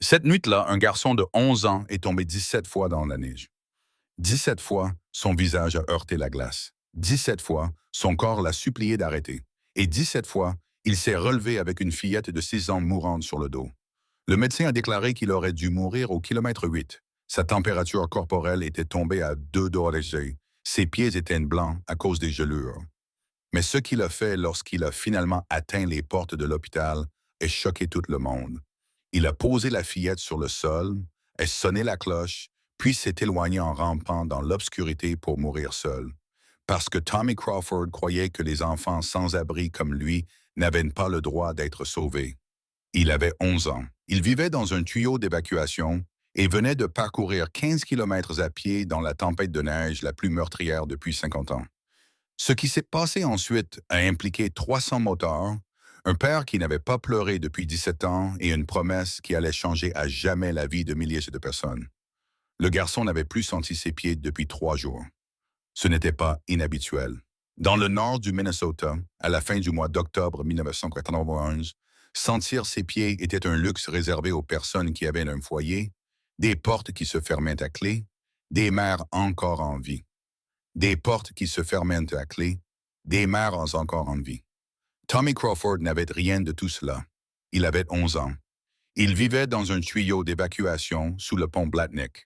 Cette nuit-là, un garçon de 11 ans est tombé 17 fois dans la neige. 17 fois, son visage a heurté la glace. 17 fois, son corps l'a supplié d'arrêter. Et 17 fois, il s'est relevé avec une fillette de 6 ans mourante sur le dos. Le médecin a déclaré qu'il aurait dû mourir au kilomètre 8. Sa température corporelle était tombée à 2 degrés. Ses pieds étaient blancs à cause des gelures. Mais ce qu'il a fait lorsqu'il a finalement atteint les portes de l'hôpital a choqué tout le monde. Il a posé la fillette sur le sol, a sonné la cloche, puis s'est éloigné en rampant dans l'obscurité pour mourir seul. Parce que Tommy Crawford croyait que les enfants sans abri comme lui n'avaient pas le droit d'être sauvés. Il avait 11 ans. Il vivait dans un tuyau d'évacuation et venait de parcourir 15 kilomètres à pied dans la tempête de neige la plus meurtrière depuis 50 ans. Ce qui s'est passé ensuite a impliqué 300 motards, un père qui n'avait pas pleuré depuis 17 ans et une promesse qui allait changer à jamais la vie de milliers de personnes. Le garçon n'avait plus senti ses pieds depuis 3 jours. Ce n'était pas inhabituel. Dans le nord du Minnesota, à la fin du mois d'octobre 1991, sentir ses pieds était un luxe réservé aux personnes qui avaient un foyer, des portes qui se fermaient à clé, des mères encore en vie. Des portes qui se fermaient à clé, des mères encore en vie. Tommy Crawford n'avait rien de tout cela. Il avait 11 ans. Il vivait dans un tuyau d'évacuation sous le pont Blatnick.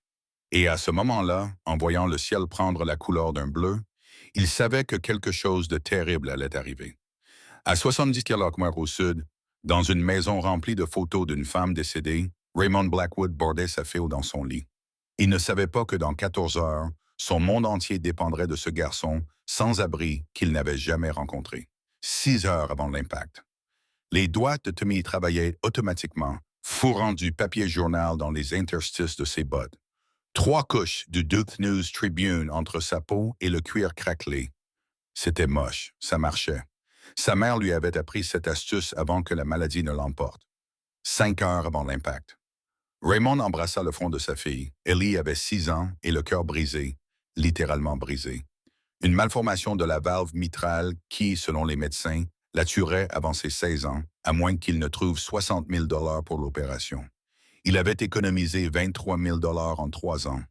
Et à ce moment-là, en voyant le ciel prendre la couleur d'un bleu, il savait que quelque chose de terrible allait arriver. À 70 km au sud, dans une maison remplie de photos d'une femme décédée, Raymond Blackwood bordait sa fille dans son lit. Il ne savait pas que dans 14 heures, son monde entier dépendrait de ce garçon sans abri qu'il n'avait jamais rencontré. 6 heures avant l'impact. Les doigts de Tommy travaillaient automatiquement, fourrant du papier journal dans les interstices de ses bottes. 3 couches du Duke News Tribune entre sa peau et le cuir craquelé. C'était moche, ça marchait. Sa mère lui avait appris cette astuce avant que la maladie ne l'emporte. 5 heures avant l'impact. Raymond embrassa le front de sa fille. Ellie avait 6 ans et le cœur brisé, littéralement brisé. Une malformation de la valve mitrale qui, selon les médecins, la tuerait avant ses 16 ans, à moins qu'il ne trouve 60 000 pour l'opération. Il avait économisé 23 000 en 3 ans.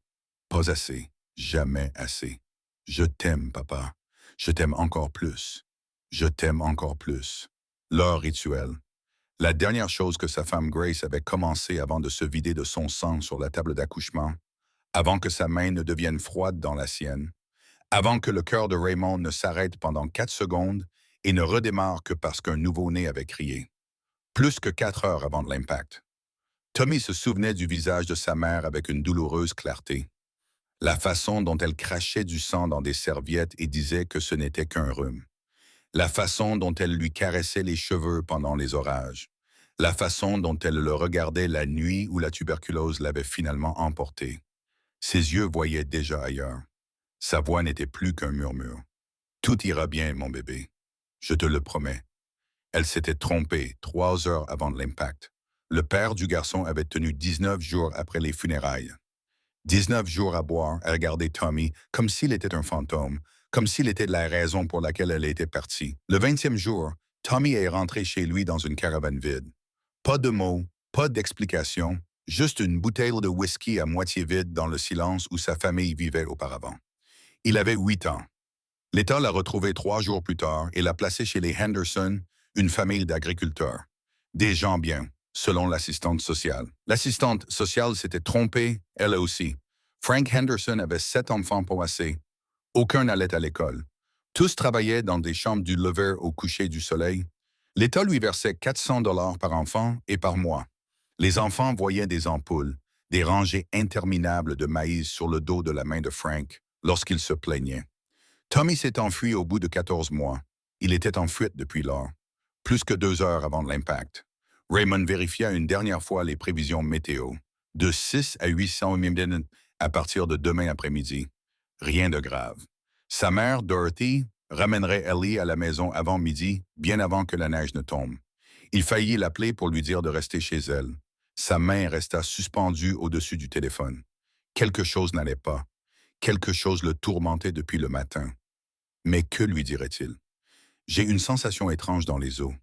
Pas assez, jamais assez. Je t'aime, papa. Je t'aime encore plus. Je t'aime encore plus. L'heure rituelle. La dernière chose que sa femme Grace avait commencé avant de se vider de son sang sur la table d'accouchement, avant que sa main ne devienne froide dans la sienne, avant que le cœur de Raymond ne s'arrête pendant 4 secondes et ne redémarre que parce qu'un nouveau-né avait crié. Plus que 4 heures avant l'impact. Tommy se souvenait du visage de sa mère avec une douloureuse clarté. La façon dont elle crachait du sang dans des serviettes et disait que ce n'était qu'un rhume. La façon dont elle lui caressait les cheveux pendant les orages. La façon dont elle le regardait la nuit où la tuberculose l'avait finalement emporté. Ses yeux voyaient déjà ailleurs. Sa voix n'était plus qu'un murmure. Tout ira bien, mon bébé. Je te le promets. Elle s'était trompée 3 heures avant l'impact. Le père du garçon avait tenu 19 jours après les funérailles. 19 jours à boire, à regarder Tommy comme s'il était un fantôme, comme s'il était la raison pour laquelle elle était partie. Le 20e jour, Tommy est rentré chez lui dans une caravane vide. Pas de mots, pas d'explications, juste une bouteille de whisky à moitié vide dans le silence où sa famille vivait auparavant. Il avait 8 ans. L'État l'a retrouvé 3 jours plus tard et l'a placé chez les Henderson, une famille d'agriculteurs. Des gens bien, selon l'assistante sociale. L'assistante sociale s'était trompée, elle aussi. Frank Henderson avait 7 enfants poissés. Aucun n'allait à l'école. Tous travaillaient dans des chambres du lever au coucher du soleil. L'État lui versait 400 par enfant et par mois. Les enfants voyaient des ampoules, des rangées interminables de maïs sur le dos de la main de Frank lorsqu'il se plaignait. Tommy s'est enfui au bout de 14 mois. Il était en fuite depuis lors, plus que 2 heures avant l'impact. Raymond vérifia une dernière fois les prévisions météo, de 6 à 800 mm à partir de demain après-midi. Rien de grave. Sa mère, Dorothy, ramènerait Ellie à la maison avant midi, bien avant que la neige ne tombe. Il faillit l'appeler pour lui dire de rester chez elle. Sa main resta suspendue au-dessus du téléphone. Quelque chose n'allait pas. Quelque chose le tourmentait depuis le matin. Mais que lui dirait-il? J'ai une sensation étrange dans les os.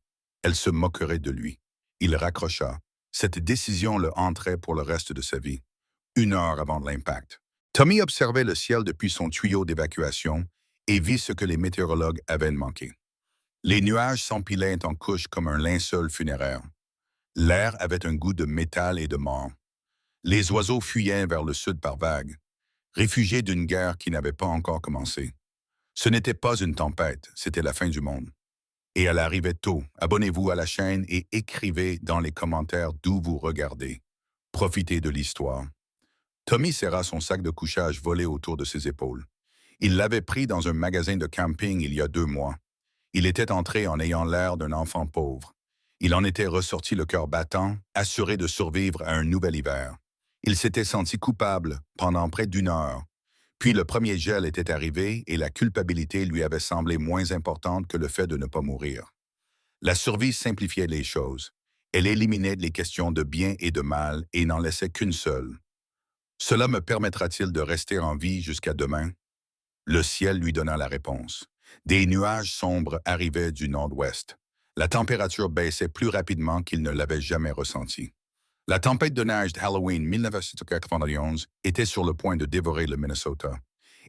Elle se moquerait de lui. Il raccrocha. Cette décision le hanterait pour le reste de sa vie, 1 heure avant l'impact. Tommy observait le ciel depuis son tuyau d'évacuation et vit ce que les météorologues avaient manqué. Les nuages s'empilaient en couches comme un linceul funéraire. L'air avait un goût de métal et de mort. Les oiseaux fuyaient vers le sud par vagues, réfugiés d'une guerre qui n'avait pas encore commencé. Ce n'était pas une tempête, c'était la fin du monde. Et elle arrivait tôt. Abonnez-vous à la chaîne et écrivez dans les commentaires d'où vous regardez. Profitez de l'histoire. Tommy serra son sac de couchage volé autour de ses épaules. Il l'avait pris dans un magasin de camping il y a 2 mois. Il était entré en ayant l'air d'un enfant pauvre. Il en était ressorti le cœur battant, assuré de survivre à un nouvel hiver. Il s'était senti coupable pendant près d'1 heure. Puis le premier gel était arrivé et la culpabilité lui avait semblé moins importante que le fait de ne pas mourir. La survie simplifiait les choses. Elle éliminait les questions de bien et de mal et n'en laissait qu'une seule. Cela me permettra-t-il de rester en vie jusqu'à demain? Le ciel lui donna la réponse. Des nuages sombres arrivaient du nord-ouest. La température baissait plus rapidement qu'il ne l'avait jamais ressenti. La tempête de neige d'Halloween 1991 était sur le point de dévorer le Minnesota.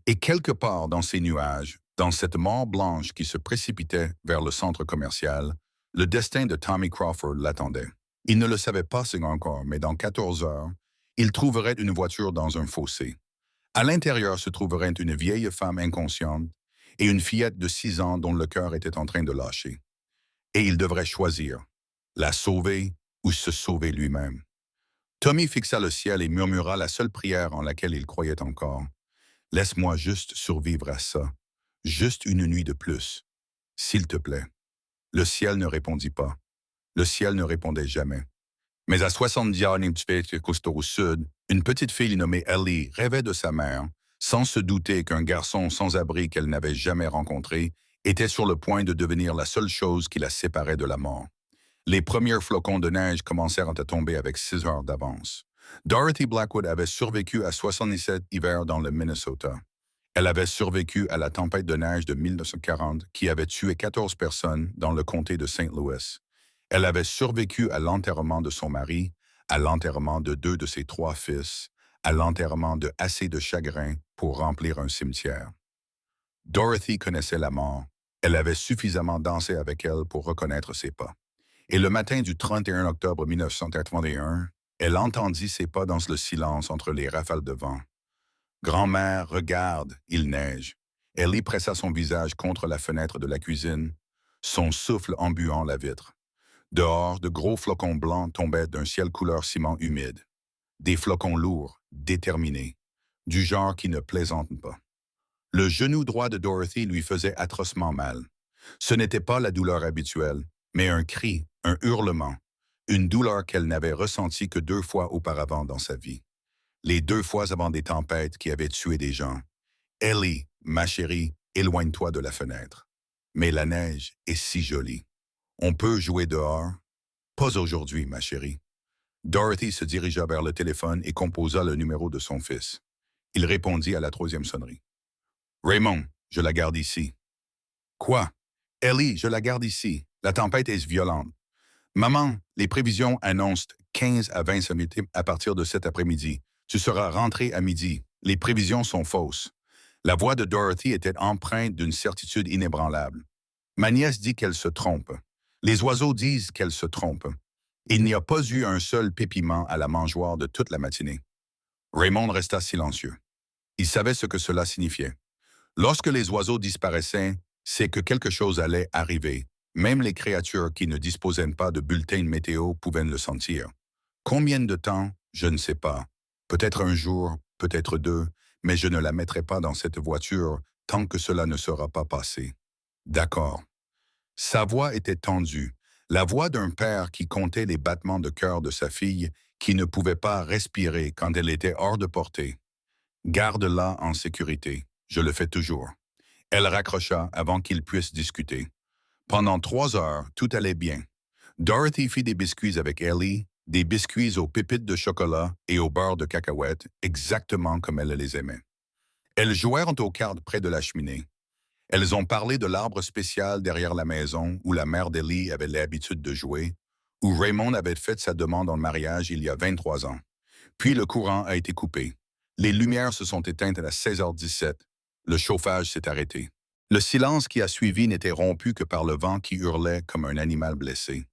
Et quelque part dans ces nuages, dans cette mort blanche qui se précipitait vers le centre commercial, le destin de Tommy Crawford l'attendait. Il ne le savait pas encore, mais dans 14 heures, il trouverait une voiture dans un fossé. À l'intérieur se trouverait une vieille femme inconsciente et une fillette de 6 ans dont le cœur était en train de lâcher. Et il devrait choisir, la sauver ou se sauver lui-même. Tommy fixa le ciel et murmura la seule prière en laquelle il croyait encore. « Laisse-moi juste survivre à ça. Juste une nuit de plus. S'il te plaît. » Le ciel ne répondit pas. Le ciel ne répondait jamais. Mais à 70 km au sud, une petite fille nommée Ellie rêvait de sa mère, sans se douter qu'un garçon sans abri qu'elle n'avait jamais rencontré était sur le point de devenir la seule chose qui la séparait de la mort. Les premiers flocons de neige commencèrent à tomber avec 6 heures d'avance. Dorothy Blackwood avait survécu à 77 hivers dans le Minnesota. Elle avait survécu à la tempête de neige de 1940 qui avait tué 14 personnes dans le comté de Saint Louis. Elle avait survécu à l'enterrement de son mari, à l'enterrement de 2 de ses 3 fils, à l'enterrement de assez de chagrin pour remplir un cimetière. Dorothy connaissait la mort. Elle avait suffisamment dansé avec elle pour reconnaître ses pas. Et le matin du 31 octobre 1981, elle entendit ses pas dans le silence entre les rafales de vent. « Grand-mère, regarde, il neige. » Ellie pressa son visage contre la fenêtre de la cuisine, son souffle embuant la vitre. Dehors, de gros flocons blancs tombaient d'un ciel couleur ciment humide. Des flocons lourds, déterminés, du genre qui ne plaisante pas. Le genou droit de Dorothy lui faisait atrocement mal. Ce n'était pas la douleur habituelle, mais un cri, un hurlement, une douleur qu'elle n'avait ressentie que 2 fois auparavant dans sa vie. Les 2 fois avant des tempêtes qui avaient tué des gens. « Ellie, ma chérie, éloigne-toi de la fenêtre. Mais la neige est si jolie. On peut jouer dehors? » « Pas aujourd'hui, ma chérie. » Dorothy se dirigea vers le téléphone et composa le numéro de son fils. Il répondit à la 3e sonnerie. « Raymond, je la garde ici. »« Quoi? »« Ellie, je la garde ici. La tempête est violente. »« Maman, les prévisions annoncent 15 à 20 cm à partir de cet après-midi. Tu seras rentré à midi. Les prévisions sont fausses. » La voix de Dorothy était empreinte d'une certitude inébranlable. « Ma nièce dit qu'elle se trompe. Les oiseaux disent qu'elle se trompe. Il n'y a pas eu un seul pépiment à la mangeoire de toute la matinée. » Raymond resta silencieux. Il savait ce que cela signifiait. Lorsque les oiseaux disparaissaient, c'est que quelque chose allait arriver. Même les créatures qui ne disposaient pas de bulletins météo pouvaient le sentir. Combien de temps? Je ne sais pas. Peut-être un jour, peut-être 2, mais je ne la mettrai pas dans cette voiture tant que cela ne sera pas passé. D'accord. Sa voix était tendue, la voix d'un père qui comptait les battements de cœur de sa fille qui ne pouvait pas respirer quand elle était hors de portée. Garde-la en sécurité. Je le fais toujours. Elle raccrocha avant qu'ils puissent discuter. Pendant 3 heures, tout allait bien. Dorothy fit des biscuits avec Ellie, des biscuits aux pépites de chocolat et au beurre de cacahuètes, exactement comme elle les aimait. Elles jouèrent aux cartes près de la cheminée. Elles ont parlé de l'arbre spécial derrière la maison où la mère d'Ellie avait l'habitude de jouer, où Raymond avait fait sa demande en mariage il y a 23 ans. Puis le courant a été coupé. Les lumières se sont éteintes à 16h17. Le chauffage s'est arrêté. Le silence qui a suivi n'était rompu que par le vent qui hurlait comme un animal blessé.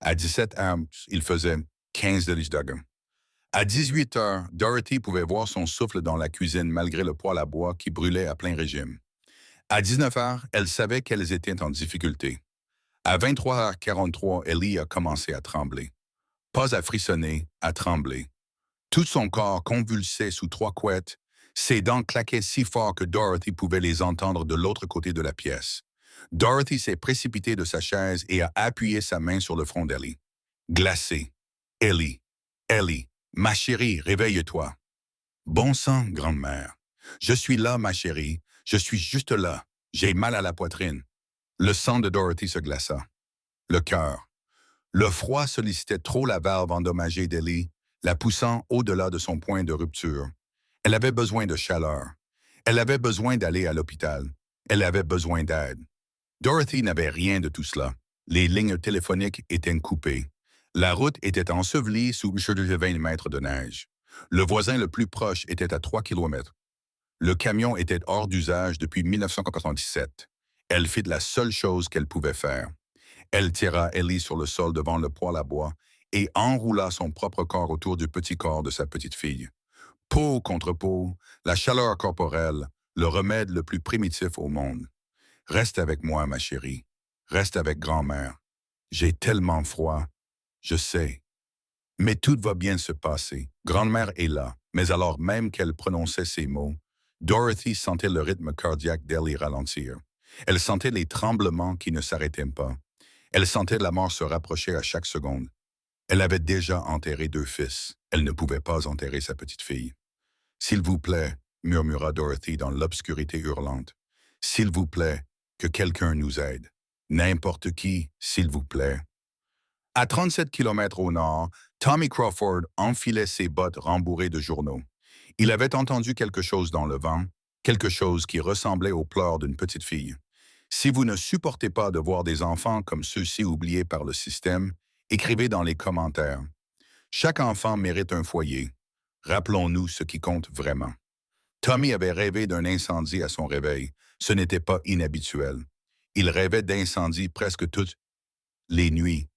À 17 h, il faisait 15 degrés. À 18 h, Dorothy pouvait voir son souffle dans la cuisine malgré le poêle à bois qui brûlait à plein régime. À 19 h, elle savait qu'elles étaient en difficulté. À 23h43, Ellie a commencé à trembler. Pas à frissonner, à trembler. Tout son corps convulsait sous 3 couettes, ses dents claquaient si fort que Dorothy pouvait les entendre de l'autre côté de la pièce. Dorothy s'est précipitée de sa chaise et a appuyé sa main sur le front d'Ellie. Glacée. Ellie, Ellie, ma chérie, réveille-toi. Bon sang, grand-mère. Je suis là, ma chérie. Je suis juste là. J'ai mal à la poitrine. Le sang de Dorothy se glaça. Le cœur. Le froid sollicitait trop la valve endommagée d'Ellie, la poussant au-delà de son point de rupture. Elle avait besoin de chaleur. Elle avait besoin d'aller à l'hôpital. Elle avait besoin d'aide. Dorothy n'avait rien de tout cela. Les lignes téléphoniques étaient coupées. La route était ensevelie sous 20 mètres de neige. Le voisin le plus proche était à 3 kilomètres. Le camion était hors d'usage depuis 1997. Elle fit la seule chose qu'elle pouvait faire. Elle tira Ellie sur le sol devant le poêle à bois et enroula son propre corps autour du petit corps de sa petite fille. Peau contre peau, la chaleur corporelle, le remède le plus primitif au monde. Reste avec moi, ma chérie. Reste avec grand-mère. J'ai tellement froid. Je sais. Mais tout va bien se passer. Grand-mère est là. Mais alors même qu'elle prononçait ces mots, Dorothy sentait le rythme cardiaque d'Ellie ralentir. Elle sentait les tremblements qui ne s'arrêtaient pas. Elle sentait la mort se rapprocher à chaque seconde. Elle avait déjà enterré 2 fils. Elle ne pouvait pas enterrer sa petite fille. « S'il vous plaît, » murmura Dorothy dans l'obscurité hurlante. « S'il vous plaît, que quelqu'un nous aide. N'importe qui, s'il vous plaît. » À 37 kilomètres au nord, Tommy Crawford enfilait ses bottes rembourrées de journaux. Il avait entendu quelque chose dans le vent, quelque chose qui ressemblait aux pleurs d'une petite fille. Si vous ne supportez pas de voir des enfants comme ceux-ci oubliés par le système, écrivez dans les commentaires. Chaque enfant mérite un foyer. Rappelons-nous ce qui compte vraiment. Tommy avait rêvé d'un incendie à son réveil. Ce n'était pas inhabituel. Il rêvait d'incendies presque toutes les nuits.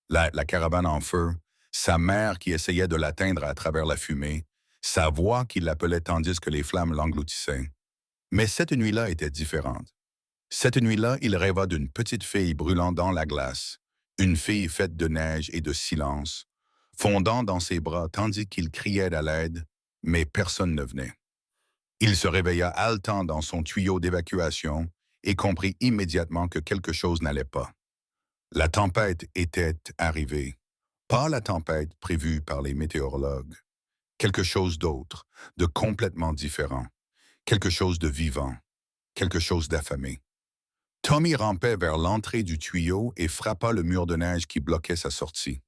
La caravane en feu, sa mère qui essayait de l'atteindre à travers la fumée, sa voix qui l'appelait tandis que les flammes l'engloutissaient. Mais cette nuit-là était différente. Cette nuit-là, il rêva d'une petite fille brûlant dans la glace, une fille faite de neige et de silence, fondant dans ses bras tandis qu'il criait à l'aide, mais personne ne venait. Il se réveilla haletant dans son tuyau d'évacuation et comprit immédiatement que quelque chose n'allait pas. La tempête était arrivée. Pas la tempête prévue par les météorologues. Quelque chose d'autre, de complètement différent. Quelque chose de vivant. Quelque chose d'affamé. Tommy rampait vers l'entrée du tuyau et frappa le mur de neige qui bloquait sa sortie.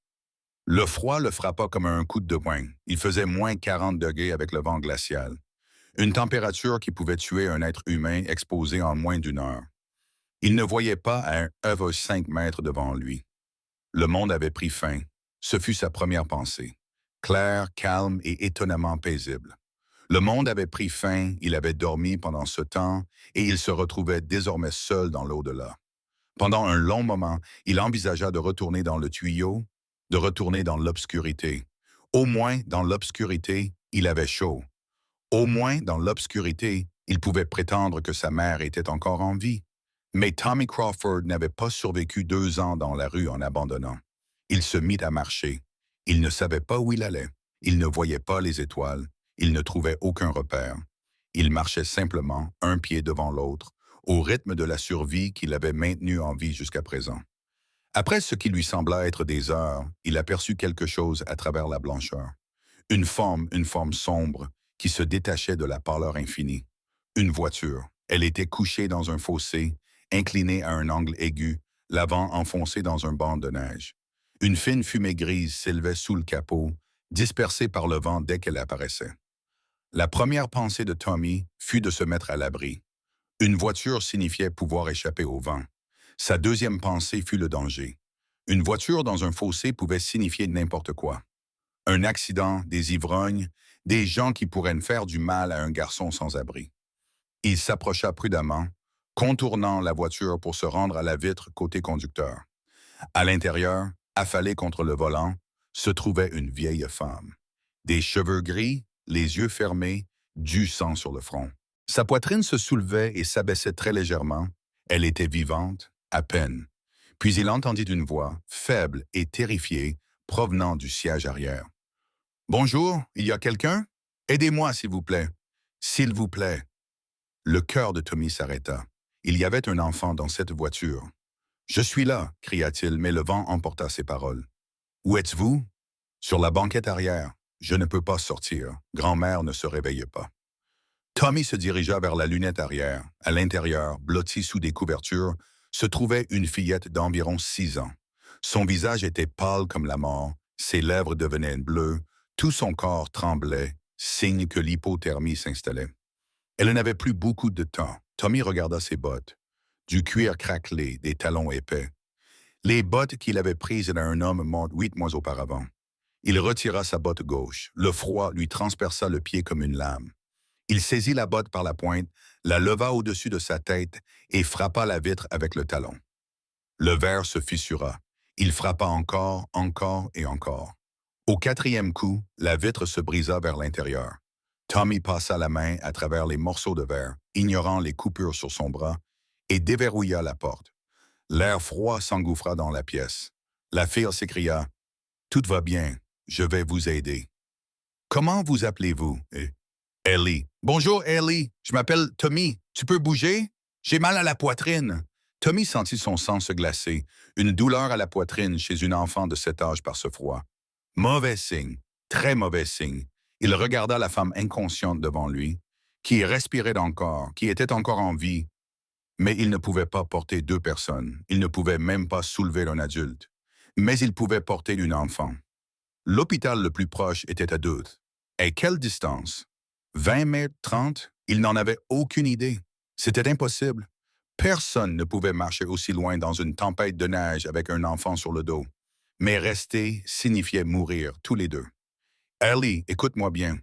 Le froid le frappa comme un coup de poing. Il faisait moins 40 degrés avec le vent glacial. Une température qui pouvait tuer un être humain exposé en moins d'1 heure. Il ne voyait pas à 1,5 mètres devant lui. Le monde avait pris fin. Ce fut sa première pensée. Claire, calme et étonnamment paisible. Le monde avait pris fin, il avait dormi pendant ce temps et il se retrouvait désormais seul dans l'au-delà. Pendant un long moment, il envisagea de retourner dans le tuyau, de retourner dans l'obscurité. Au moins, dans l'obscurité, il avait chaud. Au moins, dans l'obscurité, il pouvait prétendre que sa mère était encore en vie. Mais Tommy Crawford n'avait pas survécu 2 ans dans la rue en abandonnant. Il se mit à marcher. Il ne savait pas où il allait. Il ne voyait pas les étoiles. Il ne trouvait aucun repère. Il marchait simplement, un pied devant l'autre, au rythme de la survie qui l'avait maintenu en vie jusqu'à présent. Après ce qui lui sembla être des heures, il aperçut quelque chose à travers la blancheur. Une forme sombre, qui se détachait de la pâleur infinie. Une voiture. Elle était couchée dans un fossé, inclinée à un angle aigu, l'avant enfoncé dans un banc de neige. Une fine fumée grise s'élevait sous le capot, dispersée par le vent dès qu'elle apparaissait. La première pensée de Tommy fut de se mettre à l'abri. Une voiture signifiait pouvoir échapper au vent. Sa deuxième pensée fut le danger. Une voiture dans un fossé pouvait signifier n'importe quoi. Un accident, des ivrognes, des gens qui pourraient faire du mal à un garçon sans abri. Il s'approcha prudemment, contournant la voiture pour se rendre à la vitre côté conducteur. À l'intérieur, affalée contre le volant, se trouvait une vieille femme. Des cheveux gris, les yeux fermés, du sang sur le front. Sa poitrine se soulevait et s'abaissait très légèrement. Elle était vivante, à peine. Puis il entendit une voix, faible et terrifiée, provenant du siège arrière. « Bonjour, il y a quelqu'un? Aidez-moi, s'il vous plaît. S'il vous plaît. » Le cœur de Tommy s'arrêta. Il y avait un enfant dans cette voiture. « Je suis là, » cria-t-il, mais le vent emporta ses paroles. « Où êtes-vous? » « Sur la banquette arrière. Je ne peux pas sortir. Grand-mère ne se réveille pas. » Tommy se dirigea vers la lunette arrière. À l'intérieur, blottie sous des couvertures, se trouvait une fillette d'environ 6 ans. Son visage était pâle comme la mort, ses lèvres devenaient bleues, tout son corps tremblait, signe que l'hypothermie s'installait. Elle n'avait plus beaucoup de temps. Tommy regarda ses bottes. Du cuir craquelé, des talons épais. Les bottes qu'il avait prises d'un homme mort 8 mois auparavant. Il retira sa botte gauche. Le froid lui transperça le pied comme une lame. Il saisit la botte par la pointe, la leva au-dessus de sa tête et frappa la vitre avec le talon. Le verre se fissura. Il frappa encore, encore et encore. Au 4e coup, la vitre se brisa vers l'intérieur. Tommy passa la main à travers les morceaux de verre, ignorant les coupures sur son bras, et déverrouilla la porte. L'air froid s'engouffra dans la pièce. La fille s'écria « Tout va bien, je vais vous aider. »« Comment vous appelez-vous? » Ellie. « Bonjour, Ellie. Je m'appelle Tommy. Tu peux bouger? J'ai mal à la poitrine. » Tommy sentit son sang se glacer, une douleur à la poitrine chez une enfant de 7 âges par ce froid. Mauvais signe, très mauvais signe. Il regarda la femme inconsciente devant lui, qui respirait encore, qui était encore en vie. Mais il ne pouvait pas porter 2 personnes. Il ne pouvait même pas soulever un adulte. Mais il pouvait porter une enfant. L'hôpital le plus proche était à Duluth. Et quelle distance? 20 mètres, 30? Il n'en avait aucune idée. C'était impossible. Personne ne pouvait marcher aussi loin dans une tempête de neige avec un enfant sur le dos. Mais rester signifiait mourir, tous les deux. Ellie, écoute-moi bien.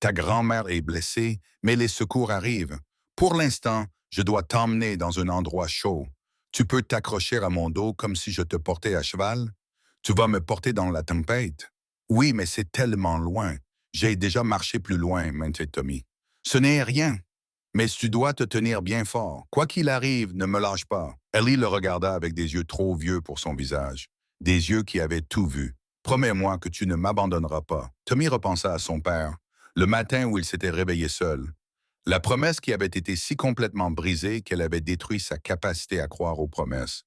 Ta grand-mère est blessée, mais les secours arrivent. Pour l'instant, je dois t'emmener dans un endroit chaud. Tu peux t'accrocher à mon dos comme si je te portais à cheval? Tu vas me porter dans la tempête? Oui, mais c'est tellement loin. J'ai déjà marché plus loin, maintit Tommy. Ce n'est rien. Mais tu dois te tenir bien fort. Quoi qu'il arrive, ne me lâche pas. Ellie le regarda avec des yeux trop vieux pour son visage. Des yeux qui avaient tout vu. Promets-moi que tu ne m'abandonneras pas. Tommy repensa à son père, le matin où il s'était réveillé seul. La promesse qui avait été si complètement brisée qu'elle avait détruit sa capacité à croire aux promesses.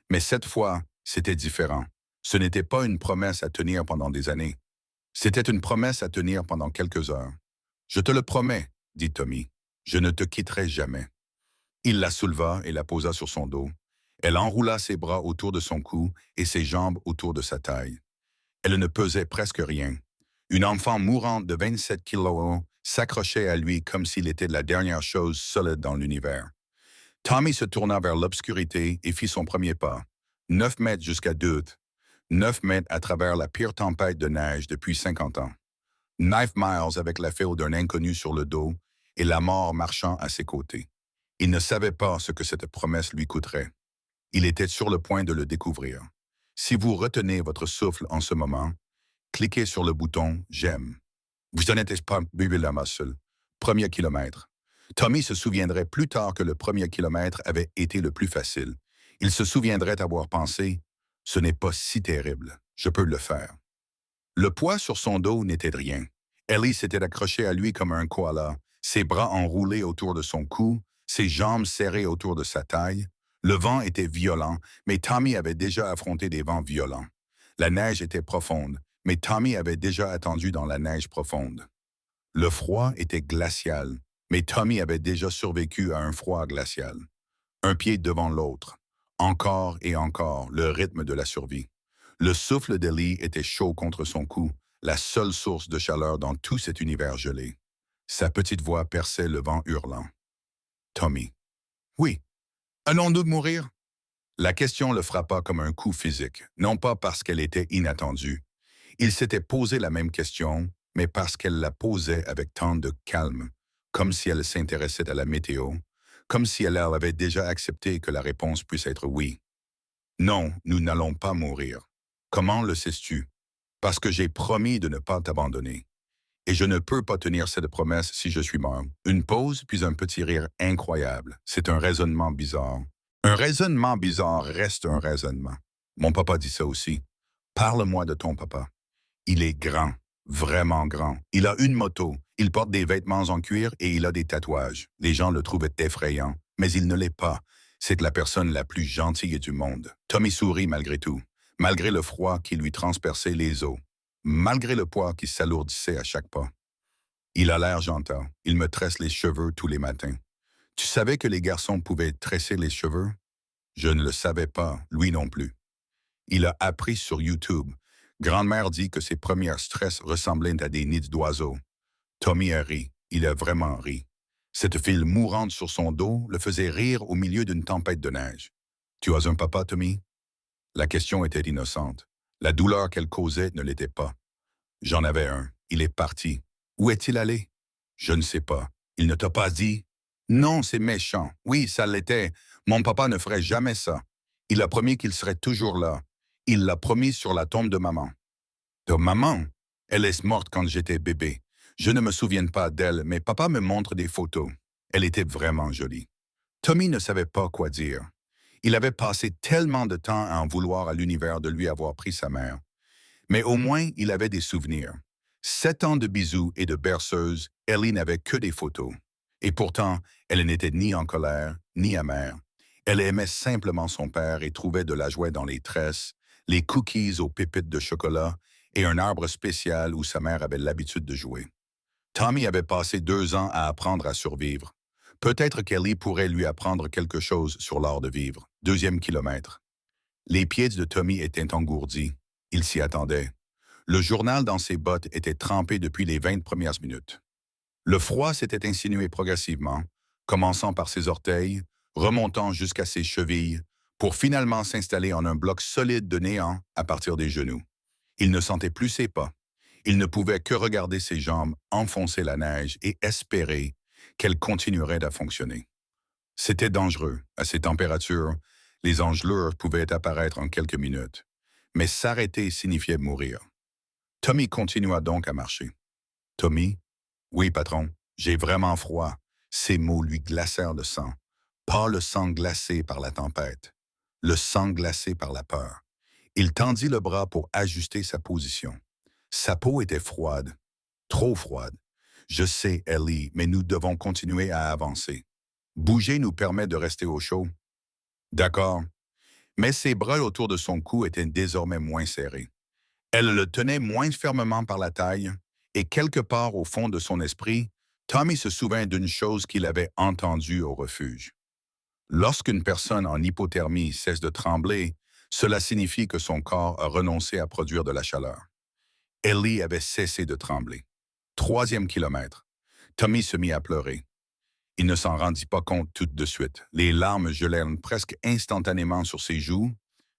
Mais cette fois, c'était différent. Ce n'était pas une promesse à tenir pendant des années. C'était une promesse à tenir pendant quelques heures. « Je te le promets, » dit Tommy. « Je ne te quitterai jamais. » Il la souleva et la posa sur son dos. Elle enroula ses bras autour de son cou et ses jambes autour de sa taille. Elle ne pesait presque rien. Une enfant mourante de 27 kilos s'accrochait à lui comme s'il était la dernière chose solide dans l'univers. Tommy se tourna vers l'obscurité et fit son premier pas. 9 mètres jusqu'à Duluth. 9 mètres à travers la pire tempête de neige depuis 50 ans. 9 miles avec la file d'un inconnu sur le dos et la mort marchant à ses côtés. Il ne savait pas ce que cette promesse lui coûterait. Il était sur le point de le découvrir. Si vous retenez votre souffle en ce moment, cliquez sur le bouton « J'aime ». Vous n'êtes pas buvez la muscle. Premier kilomètre. Tommy se souviendrait plus tard que le premier kilomètre avait été le plus facile. Il se souviendrait avoir pensé « Ce n'est pas si terrible, je peux le faire ». Le poids sur son dos n'était rien. Ellie s'était accrochée à lui comme un koala, ses bras enroulés autour de son cou, ses jambes serrées autour de sa taille. Le vent était violent, mais Tommy avait déjà affronté des vents violents. La neige était profonde, mais Tommy avait déjà attendu dans la neige profonde. Le froid était glacial, mais Tommy avait déjà survécu à un froid glacial. Un pied devant l'autre. Encore et encore, le rythme de la survie. Le souffle d'Ellie était chaud contre son cou, la seule source de chaleur dans tout cet univers gelé. Sa petite voix perçait le vent hurlant. Tommy. « Oui. Allons-nous mourir? » La question le frappa comme un coup physique, non pas parce qu'elle était inattendue. Il s'était posé la même question, mais parce qu'elle la posait avec tant de calme, comme si elle s'intéressait à la météo, comme si elle avait déjà accepté que la réponse puisse être oui. Non, nous n'allons pas mourir. Comment le sais-tu? Parce que j'ai promis de ne pas t'abandonner. Et je ne peux pas tenir cette promesse si je suis mort. Une pause, puis un petit rire incroyable. C'est un raisonnement bizarre. Un raisonnement bizarre reste un raisonnement. Mon papa dit ça aussi. Parle-moi de ton papa. Il est grand, vraiment grand. Il a une moto, il porte des vêtements en cuir et il a des tatouages. Les gens le trouvaient effrayant, mais il ne l'est pas. C'est la personne la plus gentille du monde. Tommy sourit malgré tout, malgré le froid qui lui transperçait les os, malgré le poids qui s'alourdissait à chaque pas. Il a l'air gentil. Il me tresse les cheveux tous les matins. Tu savais que les garçons pouvaient tresser les cheveux? Je ne le savais pas, lui non plus. Il a appris sur YouTube. Grand-mère dit que ses premiers stress ressemblaient à des nids d'oiseaux. Tommy a ri. Il a vraiment ri. Cette fille mourante sur son dos le faisait rire au milieu d'une tempête de neige. Tu as un papa, Tommy? La question était innocente. La douleur qu'elle causait ne l'était pas. J'en avais un. Il est parti. Où est-il allé? Je ne sais pas. Il ne t'a pas dit? Non, c'est méchant. Oui, ça l'était. Mon papa ne ferait jamais ça. Il a promis qu'il serait toujours là. Il l'a promis sur la tombe de maman. De maman? Elle est morte quand j'étais bébé. Je ne me souviens pas d'elle, mais papa me montre des photos. Elle était vraiment jolie. Tommy ne savait pas quoi dire. Il avait passé tellement de temps à en vouloir à l'univers de lui avoir pris sa mère. Mais au moins, il avait des souvenirs. 7 ans de bisous et de berceuses, Ellie n'avait que des photos. Et pourtant, elle n'était ni en colère, ni amère. Elle aimait simplement son père et trouvait de la joie dans les tresses, les cookies aux pépites de chocolat et un arbre spécial où sa mère avait l'habitude de jouer. Tommy avait passé 2 ans à apprendre à survivre. Peut-être qu'Ellie pourrait lui apprendre quelque chose sur l'art de vivre. 2e kilomètre. Les pieds de Tommy étaient engourdis. Il s'y attendait. Le journal dans ses bottes était trempé depuis les 20 premières minutes. Le froid s'était insinué progressivement, commençant par ses orteils, remontant jusqu'à ses chevilles, pour finalement s'installer en un bloc solide de néant à partir des genoux. Il ne sentait plus ses pas. Il ne pouvait que regarder ses jambes enfoncer la neige et espérer qu'elles continueraient à fonctionner. C'était dangereux. À ces températures, les engelures pouvaient apparaître en quelques minutes. Mais s'arrêter signifiait mourir. Tommy continua donc à marcher. Tommy? Oui, patron, j'ai vraiment froid. Ces mots lui glacèrent le sang. Pas le sang glacé par la tempête. Le sang glacé par la peur. Il tendit le bras pour ajuster sa position. Sa peau était froide. Trop froide. Je sais, Ellie, mais nous devons continuer à avancer. Bouger nous permet de rester au chaud. D'accord. Mais ses bras autour de son cou étaient désormais moins serrés. Elle le tenait moins fermement par la taille, et quelque part au fond de son esprit, Tommy se souvint d'une chose qu'il avait entendue au refuge. Lorsqu'une personne en hypothermie cesse de trembler, cela signifie que son corps a renoncé à produire de la chaleur. Ellie avait cessé de trembler. 3e kilomètre. Tommy se mit à pleurer. Il ne s'en rendit pas compte tout de suite. Les larmes gelèrent presque instantanément sur ses joues,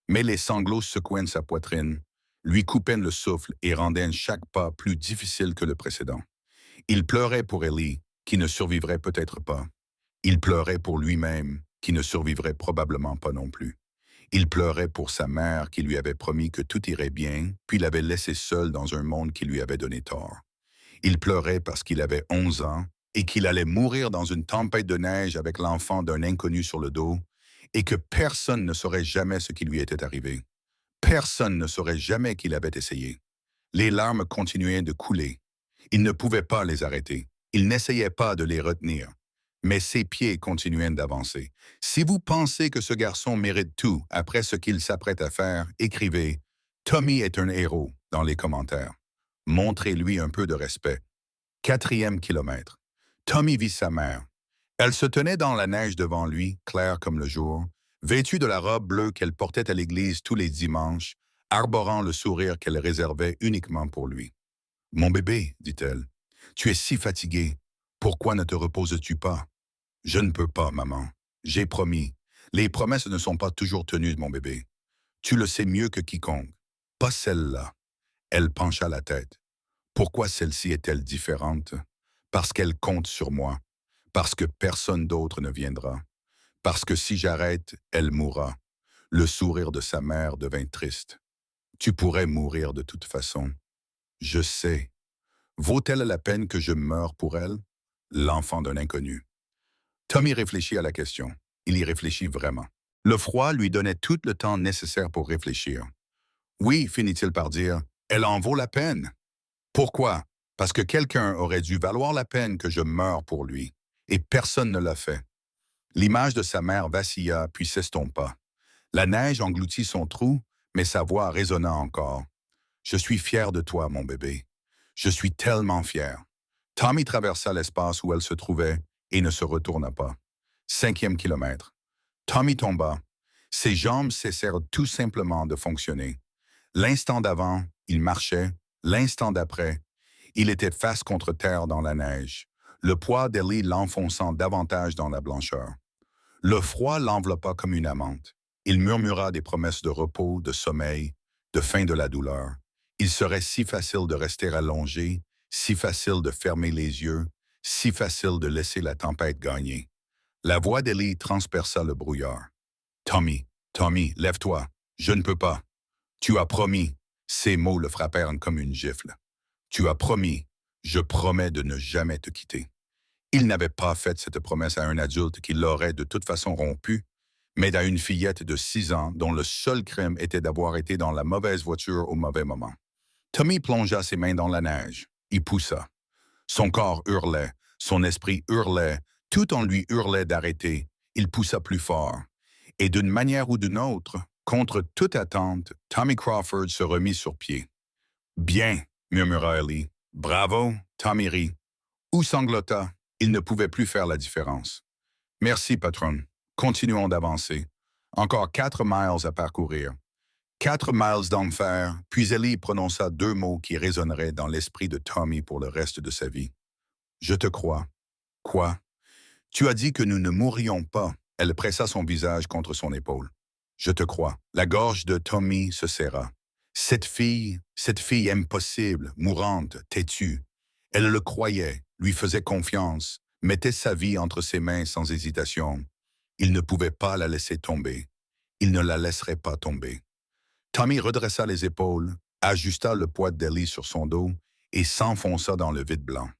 mais les sanglots secouaient sa poitrine, lui coupaient le souffle et rendaient chaque pas plus difficile que le précédent. Il pleurait pour Ellie, qui ne survivrait peut-être pas. Il pleurait pour lui-même, qui ne survivrait probablement pas non plus. Il pleurait pour sa mère qui lui avait promis que tout irait bien, puis l'avait laissé seul dans un monde qui lui avait donné tort. Il pleurait parce qu'il avait 11 ans et qu'il allait mourir dans une tempête de neige avec l'enfant d'un inconnu sur le dos et que personne ne saurait jamais ce qui lui était arrivé. Personne ne saurait jamais qu'il avait essayé. Les larmes continuaient de couler. Il ne pouvait pas les arrêter. Il n'essayait pas de les retenir. Mais ses pieds continuaient d'avancer. Si vous pensez que ce garçon mérite tout après ce qu'il s'apprête à faire, écrivez « Tommy est un héros » dans les commentaires. Montrez-lui un peu de respect. 4e kilomètre. Tommy vit sa mère. Elle se tenait dans la neige devant lui, claire comme le jour, vêtue de la robe bleue qu'elle portait à l'église tous les dimanches, arborant le sourire qu'elle réservait uniquement pour lui. « Mon bébé, dit-elle, tu es si fatigué. Pourquoi ne te reposes-tu pas? » « Je ne peux pas, maman. J'ai promis. Les promesses ne sont pas toujours tenues, mon bébé. Tu le sais mieux que quiconque. Pas celle-là. Elle pencha la tête. Pourquoi celle-ci est-elle différente? Parce qu'elle compte sur moi. Parce que personne d'autre ne viendra. Parce que si j'arrête, elle mourra. Le sourire de sa mère devint triste. Tu pourrais mourir de toute façon. Je sais. Vaut-elle la peine que je meure pour elle? L'enfant d'un inconnu. Tommy réfléchit à la question. Il y réfléchit vraiment. Le froid lui donnait tout le temps nécessaire pour réfléchir. Oui, finit-il par dire, elle en vaut la peine. Pourquoi? Parce que quelqu'un aurait dû valoir la peine que je meure pour lui, et personne ne l'a fait. L'image de sa mère vacilla puis s'estompa. La neige engloutit son trou, mais sa voix résonna encore. Je suis fier de toi, mon bébé. Je suis tellement fier. Tommy traversa l'espace où elle se trouvait et ne se retourna pas. 5e kilomètre. Tommy tomba. Ses jambes cessèrent tout simplement de fonctionner. L'instant d'avant, il marchait. L'instant d'après, il était face contre terre dans la neige, le poids d'Ellie l'enfonçant davantage dans la blancheur. Le froid l'enveloppa comme une amante. Il murmura des promesses de repos, de sommeil, de fin de la douleur. Il serait si facile de rester allongé, si facile de fermer les yeux, si facile de laisser la tempête gagner. La voix d'Ellie transperça le brouillard. Tommy, Tommy, lève-toi. Je ne peux pas. Tu as promis. Ces mots le frappèrent comme une gifle. Tu as promis. Je promets de ne jamais te quitter. Il n'avait pas fait cette promesse à un adulte qui l'aurait de toute façon rompu, mais à une fillette de 6 ans dont le seul crime était d'avoir été dans la mauvaise voiture au mauvais moment. Tommy plongea ses mains dans la neige. Il poussa. Son corps hurlait, son esprit hurlait, tout en lui hurlait d'arrêter. Il poussa plus fort. Et d'une manière ou d'une autre, contre toute attente, Tommy Crawford se remit sur pied. « Bien », murmura Ellie. « Bravo », Tommy rit. Ou sanglota. Il ne pouvait plus faire la différence. « Merci, patron. Continuons d'avancer. Encore 4 miles à parcourir. 4 miles d'enfer, puis Ellie prononça 2 mots qui résonneraient dans l'esprit de Tommy pour le reste de sa vie. « Je te crois. »« Quoi? »« Tu as dit que nous ne mourrions pas. » Elle pressa son visage contre son épaule. « Je te crois. » La gorge de Tommy se serra. Cette fille impossible, mourante, têtue. Elle le croyait, lui faisait confiance, mettait sa vie entre ses mains sans hésitation. Il ne pouvait pas la laisser tomber. Il ne la laisserait pas tomber. Tommy redressa les épaules, ajusta le poids d'Ellie sur son dos et s'enfonça dans le vide blanc.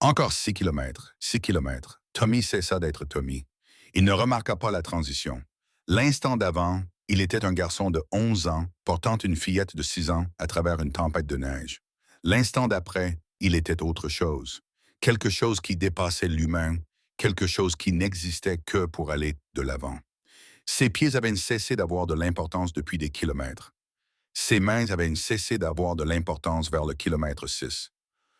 Encore 6 kilomètres, 6 kilomètres. Tommy cessa d'être Tommy. Il ne remarqua pas la transition. L'instant d'avant, il était un garçon de 11 ans portant une fillette de 6 ans à travers une tempête de neige. L'instant d'après, il était autre chose. Quelque chose qui dépassait l'humain, quelque chose qui n'existait que pour aller de l'avant. Ses pieds avaient cessé d'avoir de l'importance depuis des kilomètres. Ses mains avaient cessé d'avoir de l'importance vers le kilomètre 6.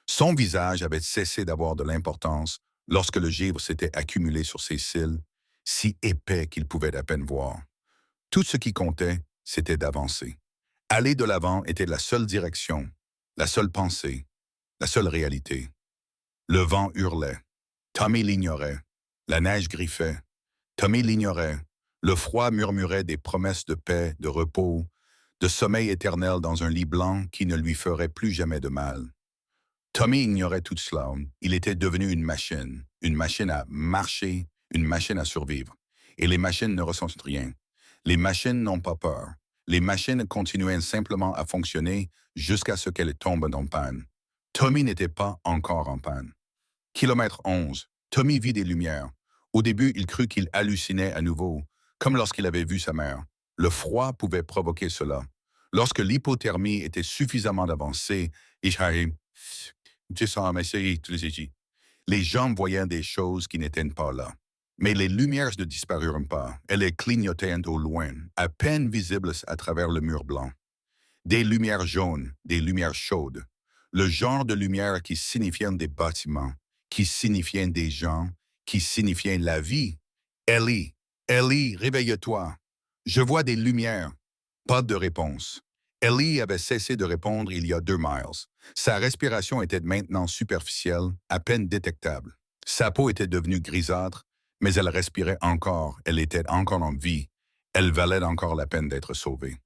Son visage avait cessé d'avoir de l'importance lorsque le givre s'était accumulé sur ses cils, si épais qu'il pouvait à peine voir. Tout ce qui comptait, c'était d'avancer. Aller de l'avant était la seule direction, la seule pensée, la seule réalité. Le vent hurlait. Tommy l'ignorait. La neige griffait. Tommy l'ignorait. Le froid murmurait des promesses de paix, de repos, de sommeil éternel dans un lit blanc qui ne lui ferait plus jamais de mal. Tommy ignorait tout cela. Il était devenu une machine à marcher, une machine à survivre. Et les machines ne ressentent rien. Les machines n'ont pas peur. Les machines continuaient simplement à fonctionner jusqu'à ce qu'elles tombent en panne. Tommy n'était pas encore en panne. Kilomètre 11. Tommy vit des lumières. Au début, il crut qu'il hallucinait à nouveau, comme lorsqu'il avait vu sa mère. Le froid pouvait provoquer cela. Lorsque l'hypothermie était suffisamment avancée, les gens voyaient des choses qui n'étaient pas là. Mais les lumières ne disparurent pas. Elles clignotaient au loin, à peine visibles à travers le mur blanc. Des lumières jaunes, des lumières chaudes. Le genre de lumière qui signifiait des bâtiments, qui signifiait des gens, qui signifiait la vie. Ellie, Ellie, réveille-toi. Je vois des lumières. Pas de réponse. Ellie avait cessé de répondre il y a 2 miles. Sa respiration était maintenant superficielle, à peine détectable. Sa peau était devenue grisâtre, Mais elle respirait encore, elle était encore en vie, elle valait encore la peine d'être sauvée.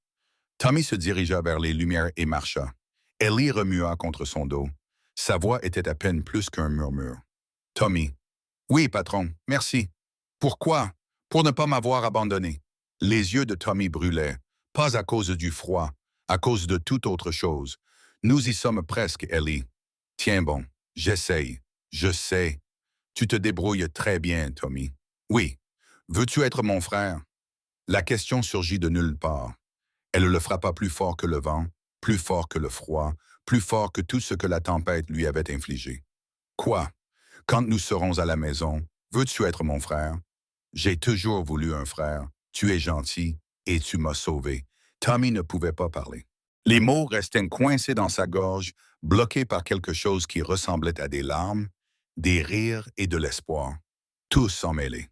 Tommy se dirigea vers les lumières et marcha. Ellie remua contre son dos. Sa voix était à peine plus qu'un murmure. Tommy. Oui, patron, merci. Pourquoi? Pour ne pas m'avoir abandonné. Les yeux de Tommy brûlaient, pas à cause du froid, à cause de toute autre chose. Nous y sommes presque, Ellie. Tiens bon, j'essaye. Je sais. Tu te débrouilles très bien, Tommy. Oui. Veux-tu être mon frère? La question surgit de nulle part. Elle le frappa plus fort que le vent, plus fort que le froid, plus fort que tout ce que la tempête lui avait infligé. Quoi? Quand nous serons à la maison, veux-tu être mon frère? J'ai toujours voulu un frère. Tu es gentil et tu m'as sauvé. Tommy ne pouvait pas parler. Les mots restaient coincés dans sa gorge, bloqués par quelque chose qui ressemblait à des larmes, des rires et de l'espoir. Tous emmêlés.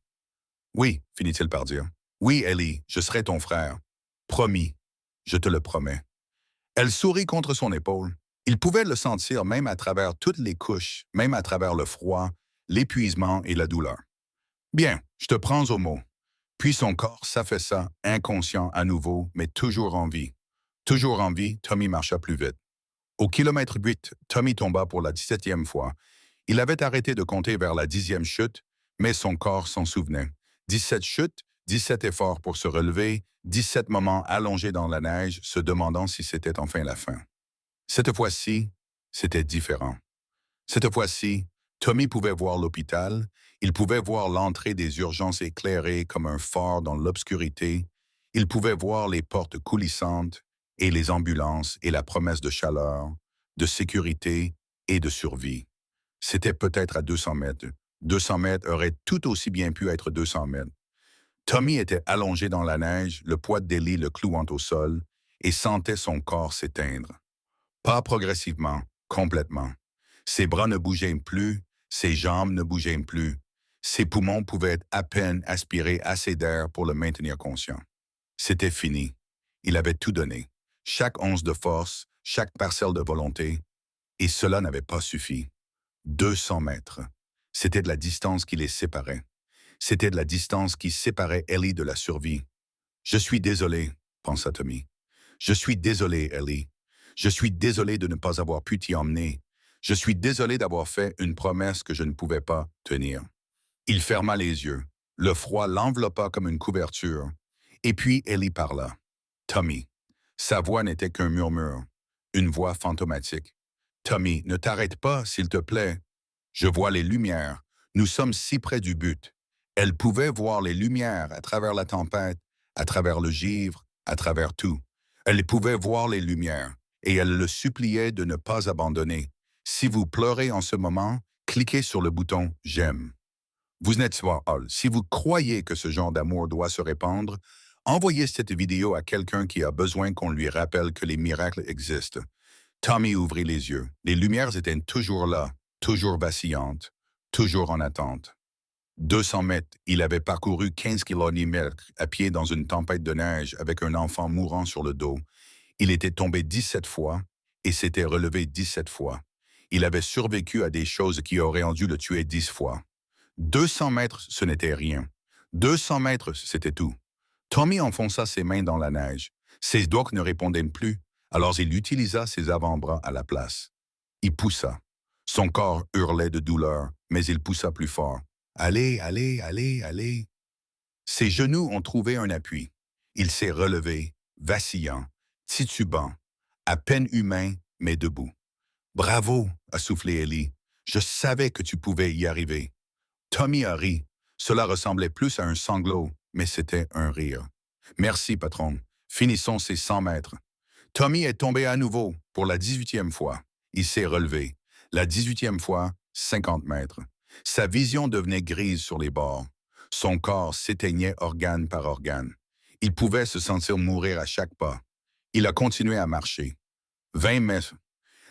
Oui, finit-il par dire. Oui, Ellie, je serai ton frère. Promis, je te le promets. Elle sourit contre son épaule. Il pouvait le sentir même à travers toutes les couches, même à travers le froid, l'épuisement et la douleur. Bien, je te prends au mot. Puis son corps s'affaissa, inconscient à nouveau, mais toujours en vie. Toujours en vie, Tommy marcha plus vite. Au kilomètre 8, Tommy tomba pour la 17e fois. Il avait arrêté de compter vers la 10e chute, mais son corps s'en souvenait. 17 chutes, 17 efforts pour se relever, 17 moments allongés dans la neige, se demandant si c'était enfin la fin. Cette fois-ci, c'était différent. Cette fois-ci, Tommy pouvait voir l'hôpital, il pouvait voir l'entrée des urgences éclairée comme un phare dans l'obscurité, il pouvait voir les portes coulissantes et les ambulances et la promesse de chaleur, de sécurité et de survie. C'était peut-être à 200 mètres. 200 mètres aurait tout aussi bien pu être 200 mètres. Tommy était allongé dans la neige, le poids d'Ellie le clouant au sol, et sentait son corps s'éteindre. Pas progressivement, complètement. Ses bras ne bougeaient plus, ses jambes ne bougeaient plus. Ses poumons pouvaient à peine aspirer assez d'air pour le maintenir conscient. C'était fini. Il avait tout donné. Chaque once de force, chaque parcelle de volonté. Et cela n'avait pas suffi. 200 mètres. C'était de la distance qui les séparait. C'était de la distance qui séparait Ellie de la survie. « Je suis désolé », pensa Tommy. « Je suis désolé, Ellie. Je suis désolé de ne pas avoir pu t'y emmener. Je suis désolé d'avoir fait une promesse que je ne pouvais pas tenir. » Il ferma les yeux. Le froid l'enveloppa comme une couverture. Et puis Ellie parla. Tommy. Sa voix n'était qu'un murmure, une voix fantomatique. Tommy, ne t'arrête pas, s'il te plaît. Je vois les lumières. Nous sommes si près du but. Elle pouvait voir les lumières à travers la tempête, à travers le givre, à travers tout. Elle pouvait voir les lumières, et elle le suppliait de ne pas abandonner. Si vous pleurez en ce moment, cliquez sur le bouton « J'aime ». Vous n'êtes pas seul. Si vous croyez que ce genre d'amour doit se répandre, envoyez cette vidéo à quelqu'un qui a besoin qu'on lui rappelle que les miracles existent. Tommy ouvrit les yeux. Les lumières étaient toujours là, toujours vacillantes, toujours en attente. 200 mètres, il avait parcouru 15 kilomètres à pied dans une tempête de neige avec un enfant mourant sur le dos. Il était tombé 17 fois et s'était relevé 17 fois. Il avait survécu à des choses qui auraient dû le tuer 10 fois. 200 mètres, ce n'était rien. 200 mètres, c'était tout. Tommy enfonça ses mains dans la neige. Ses doigts ne répondaient plus, alors il utilisa ses avant-bras à la place. Il poussa. Son corps hurlait de douleur, mais il poussa plus fort. Allez, allez, allez, allez. Ses genoux ont trouvé un appui. Il s'est relevé, vacillant, titubant, à peine humain, mais debout. Bravo, a soufflé Ellie. Je savais que tu pouvais y arriver. Tommy a ri. Cela ressemblait plus à un sanglot, mais c'était un rire. Merci, patron. Finissons ces 100 mètres. Tommy est tombé à nouveau pour la 18e fois. Il s'est relevé. La 18e fois, 50 mètres. Sa vision devenait grise sur les bords. Son corps s'éteignait organe par organe. Il pouvait se sentir mourir à chaque pas. Il a continué à marcher. 20 mètres.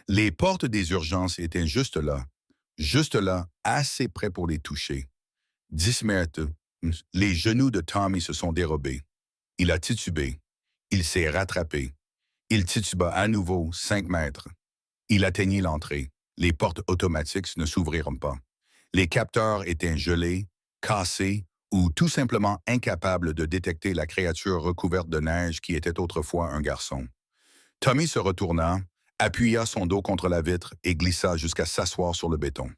Les portes des urgences étaient juste là, assez près pour les toucher. 10 mètres. Les genoux de Tommy se sont dérobés. Il a titubé. Il s'est rattrapé. Il tituba à nouveau 5 mètres. Il atteignit l'entrée. Les portes automatiques ne s'ouvriront pas. Les capteurs étaient gelés, cassé ou tout simplement incapable de détecter la créature recouverte de neige qui était autrefois un garçon. Tommy se retourna, appuya son dos contre la vitre et glissa jusqu'à s'asseoir sur le béton.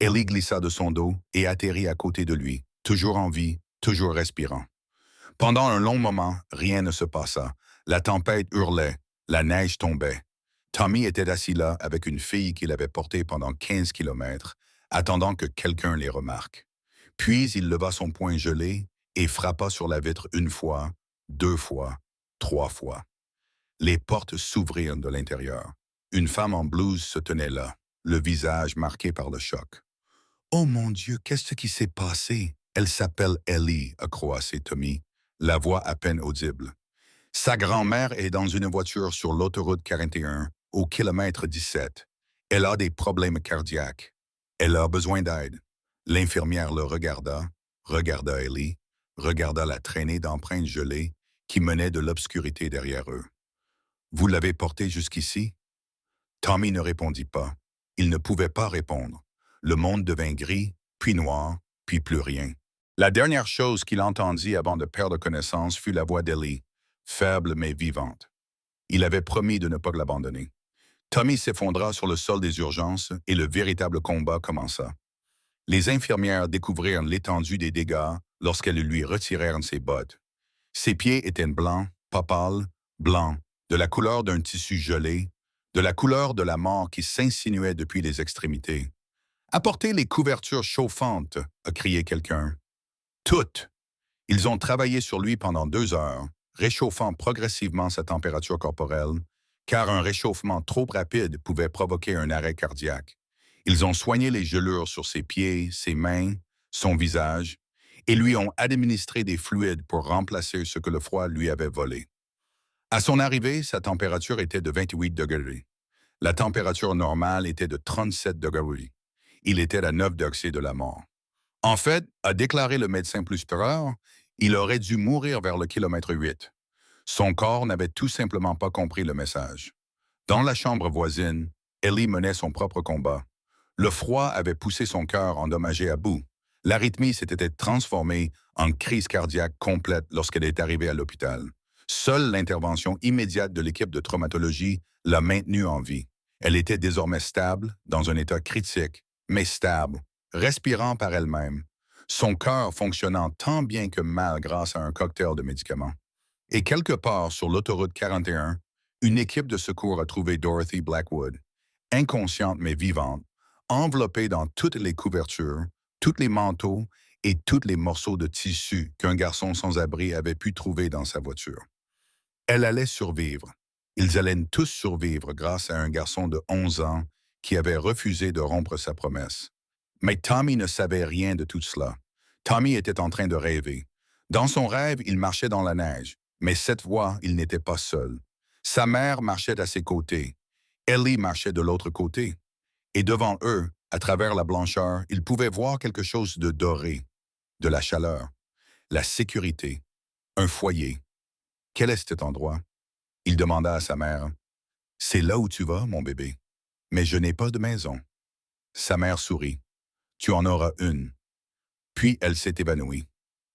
Ellie glissa de son dos et atterrit à côté de lui, toujours en vie, toujours respirant. Pendant un long moment, rien ne se passa. La tempête hurlait, la neige tombait. Tommy était assis là avec une fille qu'il avait portée pendant 15 kilomètres, attendant que quelqu'un les remarque. Puis il leva son poing gelé et frappa sur la vitre une fois, 2 fois, 3 fois. Les portes s'ouvrirent de l'intérieur. Une femme en blouse se tenait là, le visage marqué par le choc. « Oh mon Dieu, qu'est-ce qui s'est passé? » Elle s'appelle Ellie, a croassé Tommy, la voix à peine audible. Sa grand-mère est dans une voiture sur l'autoroute 41, au kilomètre 17. Elle a des problèmes cardiaques. Elle a besoin d'aide. L'infirmière le regarda Ellie, regarda la traînée d'empreintes gelées qui menait de l'obscurité derrière eux. « Vous l'avez portée jusqu'ici? » Tommy ne répondit pas. Il ne pouvait pas répondre. Le monde devint gris, puis noir, puis plus rien. La dernière chose qu'il entendit avant de perdre connaissance fut la voix d'Ellie, faible mais vivante. Il avait promis de ne pas l'abandonner. Tommy s'effondra sur le sol des urgences et le véritable combat commença. Les infirmières découvrirent l'étendue des dégâts lorsqu'elles lui retirèrent ses bottes. Ses pieds étaient blancs, pas pâles, blancs, de la couleur d'un tissu gelé, de la couleur de la mort qui s'insinuait depuis les extrémités. « Apportez les couvertures chauffantes » a crié quelqu'un. Toutes. Ils ont travaillé sur lui pendant 2 heures, réchauffant progressivement sa température corporelle, car un réchauffement trop rapide pouvait provoquer un arrêt cardiaque. Ils ont soigné les gelures sur ses pieds, ses mains, son visage, et lui ont administré des fluides pour remplacer ce que le froid lui avait volé. À son arrivée, sa température était de 28 degrés. La température normale était de 37 degrés. Il était à 9 degrés de la mort. En fait, a déclaré le médecin plus tard, il aurait dû mourir vers le kilomètre 8. Son corps n'avait tout simplement pas compris le message. Dans la chambre voisine, Ellie menait son propre combat. Le froid avait poussé son cœur endommagé à bout. L'arythmie s'était transformée en crise cardiaque complète lorsqu'elle est arrivée à l'hôpital. Seule l'intervention immédiate de l'équipe de traumatologie l'a maintenue en vie. Elle était désormais stable, dans un état critique, mais stable, respirant par elle-même, son cœur fonctionnant tant bien que mal grâce à un cocktail de médicaments. Et quelque part sur l'autoroute 41, une équipe de secours a trouvé Dorothy Blackwood, inconsciente mais vivante, enveloppée dans toutes les couvertures, tous les manteaux et tous les morceaux de tissu qu'un garçon sans abri avait pu trouver dans sa voiture. Elle allait survivre. Ils allaient tous survivre grâce à un garçon de 11 ans qui avait refusé de rompre sa promesse. Mais Tommy ne savait rien de tout cela. Tommy était en train de rêver. Dans son rêve, il marchait dans la neige, mais cette fois, il n'était pas seul. Sa mère marchait à ses côtés. Ellie marchait de l'autre côté. Et devant eux, à travers la blancheur, ils pouvaient voir quelque chose de doré, de la chaleur, la sécurité, un foyer. Quel est cet endroit? Il demanda à sa mère. « C'est là où tu vas, mon bébé. Mais je n'ai pas de maison. » Sa mère sourit. « Tu en auras une. » Puis elle s'est évanouie.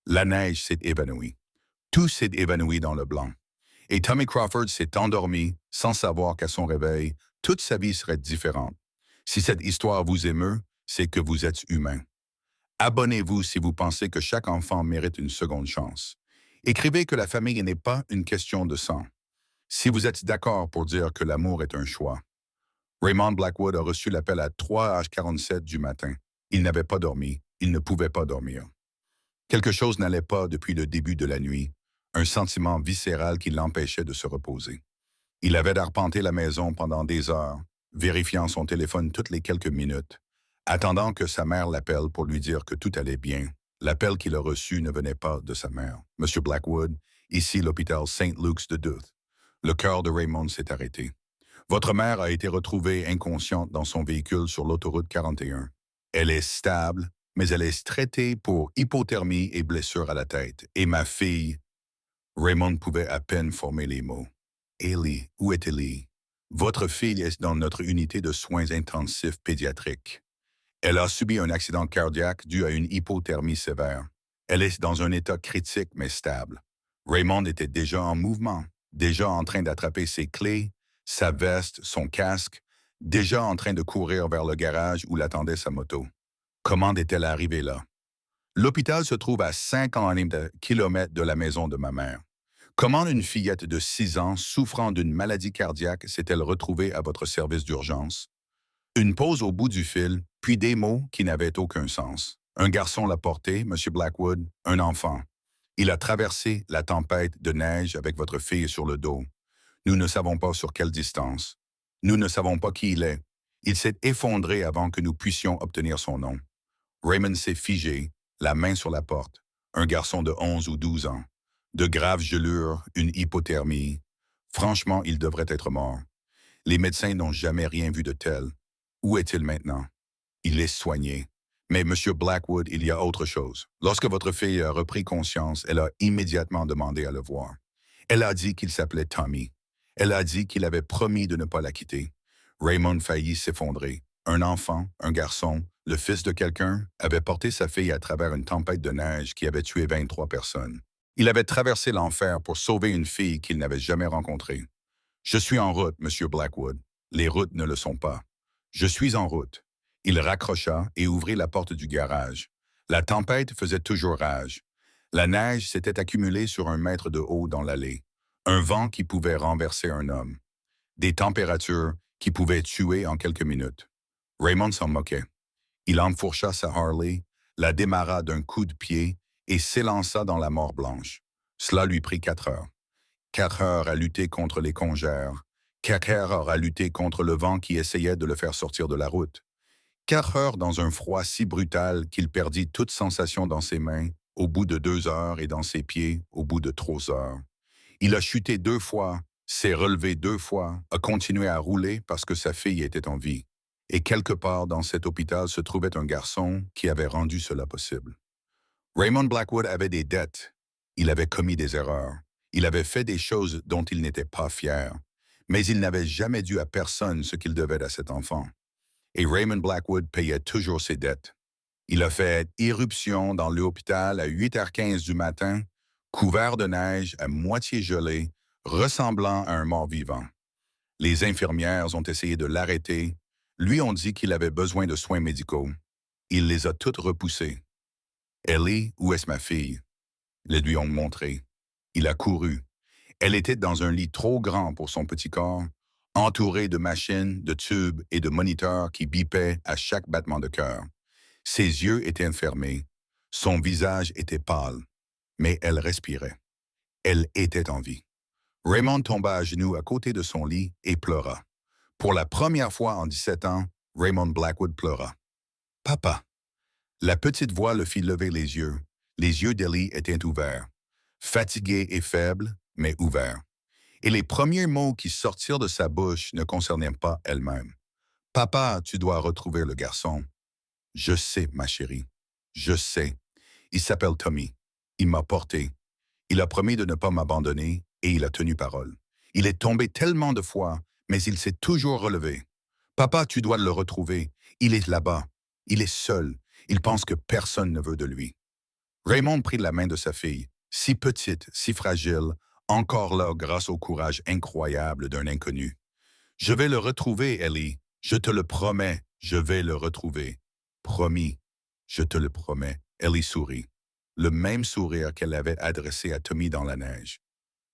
La neige s'est évanouie. Tout s'est évanoui dans le blanc. Et Tommy Crawford s'est endormi sans savoir qu'à son réveil, toute sa vie serait différente. Si cette histoire vous émeut, c'est que vous êtes humain. Abonnez-vous si vous pensez que chaque enfant mérite une seconde chance. Écrivez que la famille n'est pas une question de sang. Si vous êtes d'accord pour dire que l'amour est un choix. Raymond Blackwood a reçu l'appel à 3h47 du matin. Il n'avait pas dormi. Il ne pouvait pas dormir. Quelque chose n'allait pas depuis le début de la nuit, un sentiment viscéral qui l'empêchait de se reposer. Il avait arpenté la maison pendant des heures, vérifiant son téléphone toutes les quelques minutes, attendant que sa mère l'appelle pour lui dire que tout allait bien. L'appel qu'il a reçu ne venait pas de sa mère. « Monsieur Blackwood, ici l'hôpital St. Luke's de Duluth. » Le cœur de Raymond s'est arrêté. « Votre mère a été retrouvée inconsciente dans son véhicule sur l'autoroute 41. Elle est stable, mais elle est traitée pour hypothermie et blessure à la tête. Et ma fille... » Raymond pouvait à peine former les mots. « Ellie, où est Ellie? Votre fille est dans notre unité de soins intensifs pédiatriques. Elle a subi un accident cardiaque dû à une hypothermie sévère. Elle est dans un état critique mais stable. Raymond était déjà en mouvement, déjà en train d'attraper ses clés, sa veste, son casque, déjà en train de courir vers le garage où l'attendait sa moto. Comment est-elle arrivée là? L'hôpital se trouve à 50 kilomètres de la maison de ma mère. Comment une fillette de 6 ans souffrant d'une maladie cardiaque s'est-elle retrouvée à votre service d'urgence? Une pause au bout du fil, puis des mots qui n'avaient aucun sens. Un garçon l'a porté, Monsieur Blackwood, un enfant. Il a traversé la tempête de neige avec votre fille sur le dos. Nous ne savons pas sur quelle distance. Nous ne savons pas qui il est. Il s'est effondré avant que nous puissions obtenir son nom. Raymond s'est figé, la main sur la porte. Un garçon de 11 ou 12 ans. De graves gelures, une hypothermie. Franchement, il devrait être mort. Les médecins n'ont jamais rien vu de tel. Où est-il maintenant? Il est soigné. Mais Monsieur Blackwood, il y a autre chose. Lorsque votre fille a repris conscience, elle a immédiatement demandé à le voir. Elle a dit qu'il s'appelait Tommy. Elle a dit qu'il avait promis de ne pas la quitter. Raymond faillit s'effondrer. Un enfant, un garçon, le fils de quelqu'un, avait porté sa fille à travers une tempête de neige qui avait tué 23 personnes. Il avait traversé l'enfer pour sauver une fille qu'il n'avait jamais rencontrée. Je suis en route, Monsieur Blackwood. Les routes ne le sont pas. Je suis en route. Il raccrocha et ouvrit la porte du garage. La tempête faisait toujours rage. La neige s'était accumulée sur 1 mètre de haut dans l'allée. Un vent qui pouvait renverser un homme. Des températures qui pouvaient tuer en quelques minutes. Raymond s'en moquait. Il enfourcha sa Harley, la démarra d'un coup de pied et s'élança dans la mort blanche. Cela lui prit 4 heures. 4 heures à lutter contre les congères. 4 heures à lutter contre le vent qui essayait de le faire sortir de la route. 4 heures dans un froid si brutal qu'il perdit toute sensation dans ses mains, au bout de 2 heures, et dans ses pieds, au bout de 3 heures. Il a chuté 2 fois, s'est relevé 2 fois, a continué à rouler parce que sa fille était en vie. Et quelque part dans cet hôpital se trouvait un garçon qui avait rendu cela possible. Raymond Blackwood avait des dettes. Il avait commis des erreurs. Il avait fait des choses dont il n'était pas fier. Mais il n'avait jamais dû à personne ce qu'il devait à cet enfant. Et Raymond Blackwood payait toujours ses dettes. Il a fait irruption dans l'hôpital à 8h15 du matin, couvert de neige, à moitié gelé, ressemblant à un mort-vivant. Les infirmières ont essayé de l'arrêter. Lui ont dit qu'il avait besoin de soins médicaux. Il les a toutes repoussées. Ellie, où est-ce ma fille? Les lui ont montré. Il a couru. Elle était dans un lit trop grand pour son petit corps, entourée de machines, de tubes et de moniteurs qui bipaient à chaque battement de cœur. Ses yeux étaient fermés. Son visage était pâle. Mais elle respirait. Elle était en vie. Raymond tomba à genoux à côté de son lit et pleura. Pour la première fois en 17 ans, Raymond Blackwood pleura. « Papa !» La petite voix le fit lever les yeux. Les yeux d'Ellie étaient ouverts. Fatigués et faibles, mais ouverts. Et les premiers mots qui sortirent de sa bouche ne concernaient pas elle-même. « Papa, tu dois retrouver le garçon. »« Je sais, ma chérie. Je sais. Il s'appelle Tommy. Il m'a porté. Il a promis de ne pas m'abandonner et il a tenu parole. Il est tombé tellement de fois, mais il s'est toujours relevé. Papa, tu dois le retrouver. Il est là-bas. Il est seul. Il pense que personne ne veut de lui. » Raymond prit la main de sa fille, si petite, si fragile, encore là grâce au courage incroyable d'un inconnu. « Je vais le retrouver, Ellie. Je te le promets, je vais le retrouver. Promis, je te le promets. » Ellie sourit. Le même sourire qu'elle avait adressé à Tommy dans la neige.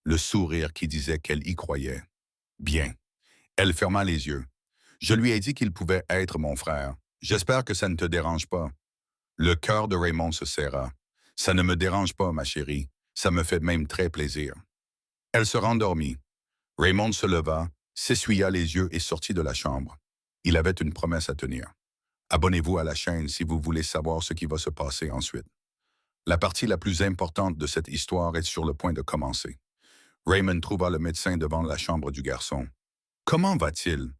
Le sourire qui disait qu'elle y croyait. Bien. Elle ferma les yeux. « Je lui ai dit qu'il pouvait être mon frère. J'espère que ça ne te dérange pas. » Le cœur de Raymond se serra. « Ça ne me dérange pas, ma chérie. Ça me fait même très plaisir. » Elle se rendormit. Raymond se leva, s'essuya les yeux et sortit de la chambre. Il avait une promesse à tenir. Abonnez-vous à la chaîne si vous voulez savoir ce qui va se passer ensuite. La partie la plus importante de cette histoire est sur le point de commencer. Raymond trouva le médecin devant la chambre du garçon. « Comment va-t-il? »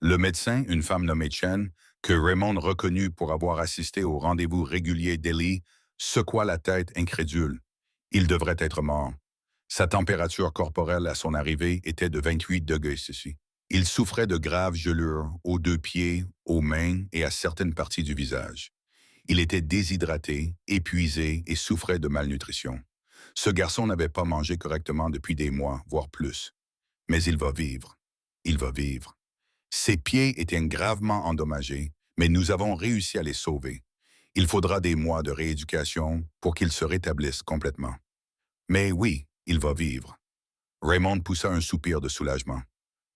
Le médecin, une femme nommée Chen, que Raymond reconnut pour avoir assisté au rendez-vous régulier d'Ellie, secoua la tête incrédule. Il devrait être mort. Sa température corporelle à son arrivée était de 28 degrés Celsius. Il souffrait de graves gelures aux 2 pieds, aux mains et à certaines parties du visage. Il était déshydraté, épuisé et souffrait de malnutrition. Ce garçon n'avait pas mangé correctement depuis des mois, voire plus. Mais il va vivre. Il va vivre. Ses pieds étaient gravement endommagés, mais nous avons réussi à les sauver. Il faudra des mois de rééducation pour qu'il se rétablisse complètement. Mais oui, il va vivre. Raymond poussa un soupir de soulagement.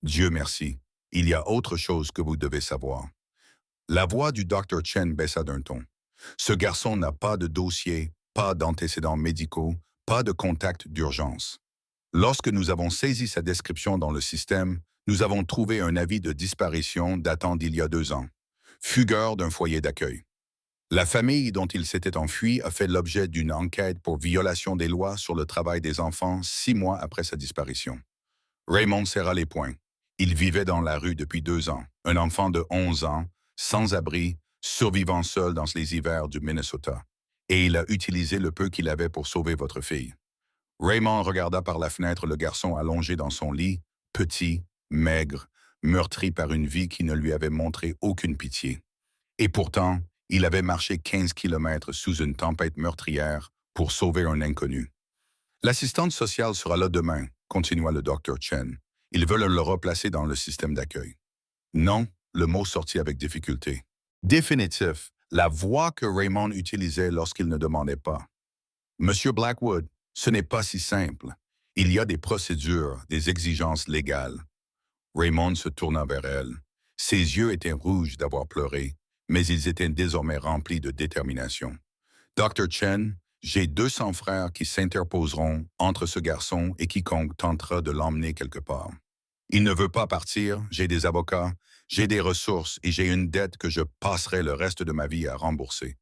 Dieu merci, il y a autre chose que vous devez savoir. La voix du Dr. Chen baissa d'un ton. Ce garçon n'a pas de dossier, pas d'antécédents médicaux, pas de contact d'urgence. Lorsque nous avons saisi sa description dans le système, nous avons trouvé un avis de disparition datant d'il y a 2 ans. Fugueur d'un foyer d'accueil. La famille dont il s'était enfui a fait l'objet d'une enquête pour violation des lois sur le travail des enfants 6 mois après sa disparition. Raymond serra les poings. Il vivait dans la rue depuis 2 ans, un enfant de 11 ans, sans abri, survivant seul dans les hivers du Minnesota. Et il a utilisé le peu qu'il avait pour sauver votre fille. Raymond regarda par la fenêtre le garçon allongé dans son lit, petit, maigre, meurtri par une vie qui ne lui avait montré aucune pitié. Et pourtant, il avait marché 15 kilomètres sous une tempête meurtrière pour sauver un inconnu. L'assistante sociale sera là demain, continua le Dr. Chen. Ils veulent le replacer dans le système d'accueil. Non, le mot sortit avec difficulté. Définitif, la voix que Raymond utilisait lorsqu'il ne demandait pas. Monsieur Blackwood, ce n'est pas si simple. Il y a des procédures, des exigences légales. Raymond se tourna vers elle. Ses yeux étaient rouges d'avoir pleuré, mais ils étaient désormais remplis de détermination. Dr. Chen, j'ai 200 frères qui s'interposeront entre ce garçon et quiconque tentera de l'emmener quelque part. Il ne veut pas partir, j'ai des avocats, j'ai des ressources et j'ai une dette que je passerai le reste de ma vie à rembourser.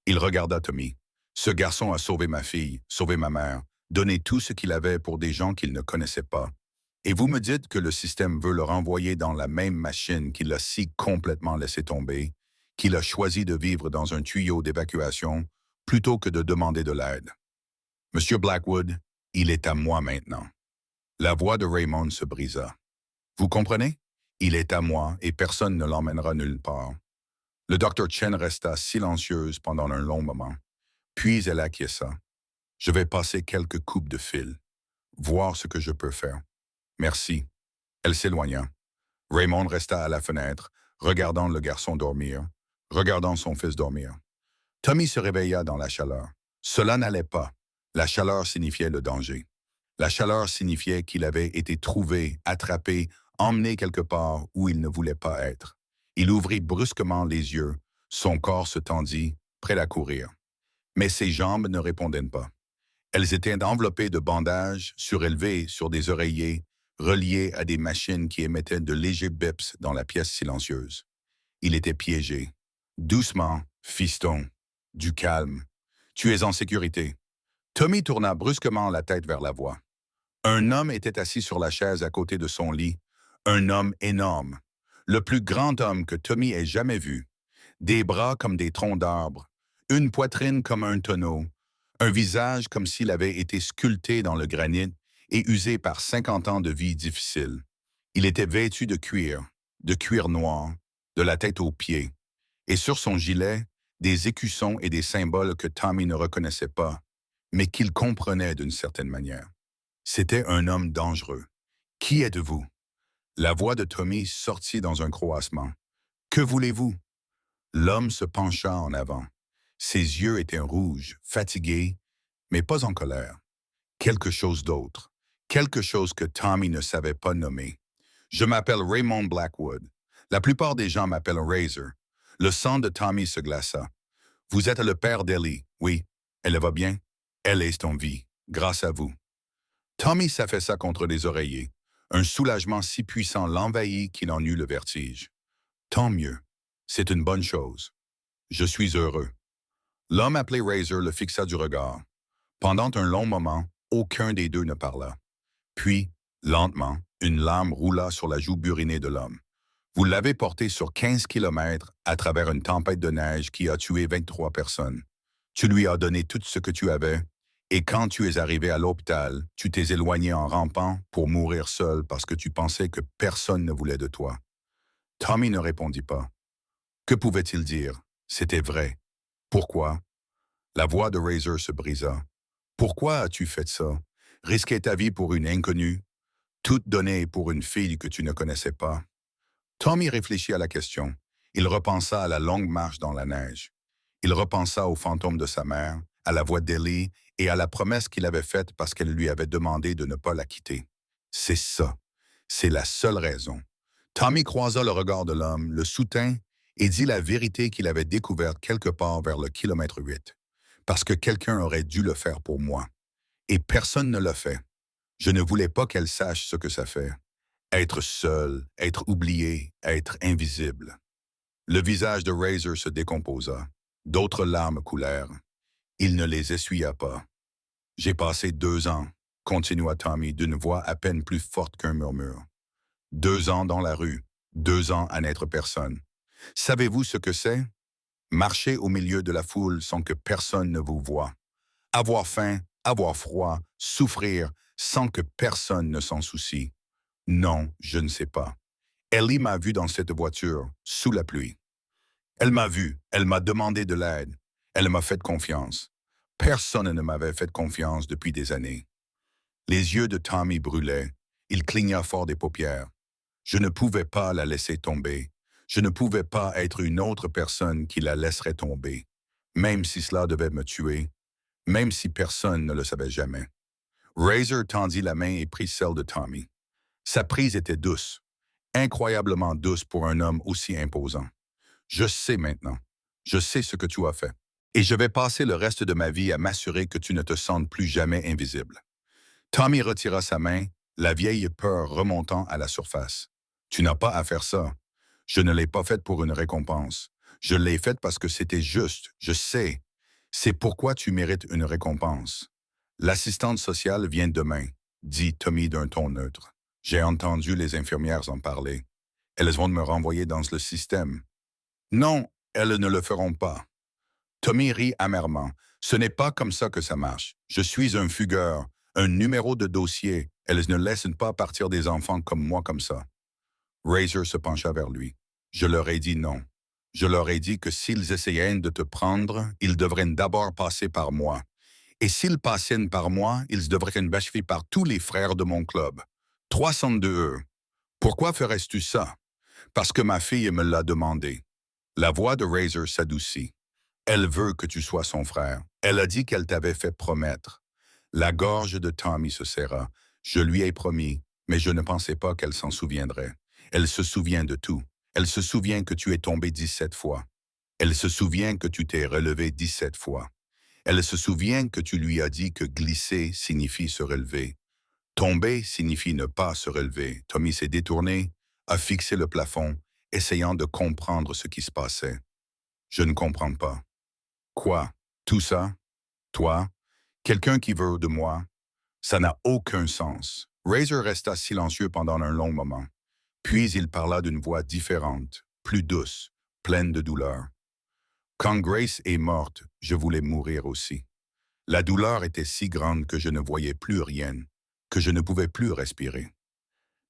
Il regarda Tommy. Ce garçon a sauvé ma fille, sauvé ma mère, donné tout ce qu'il avait pour des gens qu'il ne connaissait pas. Et vous me dites que le système veut le renvoyer dans la même machine qu'il a si complètement laissé tomber, qu'il a choisi de vivre dans un tuyau d'évacuation plutôt que de demander de l'aide. Monsieur Blackwood, il est à moi maintenant. La voix de Raymond se brisa. Vous comprenez? Il est à moi et personne ne l'emmènera nulle part. Le Dr. Chen resta silencieuse pendant un long moment. Puis elle acquiesça. Je vais passer quelques coupes de fil, voir ce que je peux faire. Merci. Elle s'éloigna. Raymond resta à la fenêtre, regardant le garçon dormir, regardant son fils dormir. Tommy se réveilla dans la chaleur. Cela n'allait pas. La chaleur signifiait le danger. La chaleur signifiait qu'il avait été trouvé, attrapé, emmené quelque part où il ne voulait pas être. Il ouvrit brusquement les yeux, son corps se tendit, prêt à courir. Mais ses jambes ne répondaient pas. Elles étaient enveloppées de bandages, surélevées sur des oreillers, reliées à des machines qui émettaient de légers bips dans la pièce silencieuse. Il était piégé. Doucement, fiston. Du calme. Tu es en sécurité. Tommy tourna brusquement la tête vers la voix. Un homme était assis sur la chaise à côté de son lit. Un homme énorme. Le plus grand homme que Tommy ait jamais vu. Des bras comme des troncs d'arbres. Une poitrine comme un tonneau. Un visage comme s'il avait été sculpté dans le granit et usé par 50 ans de vie difficile. Il était vêtu de cuir noir, de la tête aux pieds. Et sur son gilet, des écussons et des symboles que Tommy ne reconnaissait pas, mais qu'il comprenait d'une certaine manière. C'était un homme dangereux. Qui êtes-vous? La voix de Tommy sortit dans un croassement. Que voulez-vous? L'homme se pencha en avant. Ses yeux étaient rouges, fatigués, mais pas en colère. Quelque chose d'autre. Quelque chose que Tommy ne savait pas nommer. Je m'appelle Raymond Blackwood. La plupart des gens m'appellent Razor. Le sang de Tommy se glaça. Vous êtes le père d'Ellie, oui. Elle va bien? Elle est en vie, grâce à vous. Tommy s'affaissa contre les oreillers. Un soulagement si puissant l'envahit qu'il en eut le vertige. Tant mieux. C'est une bonne chose. Je suis heureux. L'homme appelé Razor le fixa du regard. Pendant un long moment, aucun des deux ne parla. Puis, lentement, une larme roula sur la joue burinée de l'homme. Vous l'avez porté sur 15 kilomètres à travers une tempête de neige qui a tué 23 personnes. Tu lui as donné tout ce que tu avais Et quand tu es arrivé à l'hôpital, tu t'es éloigné en rampant pour mourir seul parce que tu pensais que personne ne voulait de toi. Tommy ne répondit pas. Que pouvait-il dire? C'était vrai. Pourquoi? La voix de Razor se brisa. Pourquoi as-tu fait ça? Risquer ta vie pour une inconnue? Toute donnée pour une fille que tu ne connaissais pas? Tommy réfléchit à la question. Il repensa à la longue marche dans la neige. Il repensa au fantôme de sa mère, à la voix d'Ellie et à la promesse qu'il avait faite parce qu'elle lui avait demandé de ne pas la quitter. C'est ça. C'est la seule raison. Tommy croisa le regard de l'homme, le soutint et dit la vérité qu'il avait découverte quelque part vers le kilomètre 8. Parce que quelqu'un aurait dû le faire pour moi. Et personne ne l'a fait. Je ne voulais pas qu'elle sache ce que ça fait. Être seul, être oublié, être invisible. Le visage de Razor se décomposa. D'autres larmes coulèrent. Il ne les essuya pas. J'ai passé 2 ans, continua Tommy d'une voix à peine plus forte qu'un murmure. 2 ans dans la rue, 2 ans à n'être personne. Savez-vous ce que c'est? Marcher au milieu de la foule sans que personne ne vous voie. Avoir faim, avoir froid, souffrir sans que personne ne s'en soucie. Non, je ne sais pas. Ellie m'a vu dans cette voiture, sous la pluie. Elle m'a vu, elle m'a demandé de l'aide, elle m'a fait confiance. Personne ne m'avait fait confiance depuis des années. Les yeux de Tommy brûlaient, il cligna fort des paupières. Je ne pouvais pas la laisser tomber. Je ne pouvais pas être une autre personne qui la laisserait tomber, même si cela devait me tuer, même si personne ne le savait jamais. Razor tendit la main et prit celle de Tommy. Sa prise était douce, incroyablement douce pour un homme aussi imposant. Je sais maintenant. Je sais ce que tu as fait. Et je vais passer le reste de ma vie à m'assurer que tu ne te sentes plus jamais invisible. Tommy retira sa main, la vieille peur remontant à la surface. Tu n'as pas à faire ça. Je ne l'ai pas faite pour une récompense. Je l'ai faite parce que c'était juste. Je sais. C'est pourquoi tu mérites une récompense. L'assistante sociale vient demain, dit Tommy d'un ton neutre. J'ai entendu les infirmières en parler. Elles vont me renvoyer dans le système. Non, elles ne le feront pas. Tommy rit amèrement. Ce n'est pas comme ça que ça marche. Je suis un fugueur, un numéro de dossier. Elles ne laissent pas partir des enfants comme moi comme ça. Razor se pencha vers lui. Je leur ai dit non. Je leur ai dit que s'ils essayaient de te prendre, ils devraient d'abord passer par moi. Et s'ils passaient par moi, ils devraient passer par tous les frères de mon club. 302 eux. Pourquoi ferais-tu ça? Parce que ma fille me l'a demandé. La voix de Razor s'adoucit. Elle veut que tu sois son frère. Elle a dit qu'elle t'avait fait promettre. La gorge de Tommy se serra. Je lui ai promis, mais je ne pensais pas qu'elle s'en souviendrait. Elle se souvient de tout. Elle se souvient que tu es tombé 17 fois. Elle se souvient que tu t'es relevé 17 fois. Elle se souvient que tu lui as dit que glisser signifie se relever. Tomber signifie ne pas se relever. Tommy s'est détourné, a fixé le plafond, essayant de comprendre ce qui se passait. Je ne comprends pas. Quoi? Tout ça? Toi? Quelqu'un qui veut de moi? Ça n'a aucun sens. Razor resta silencieux pendant un long moment. Puis il parla d'une voix différente, plus douce, pleine de douleur. Quand Grace est morte, je voulais mourir aussi. La douleur était si grande que je ne voyais plus rien, que je ne pouvais plus respirer.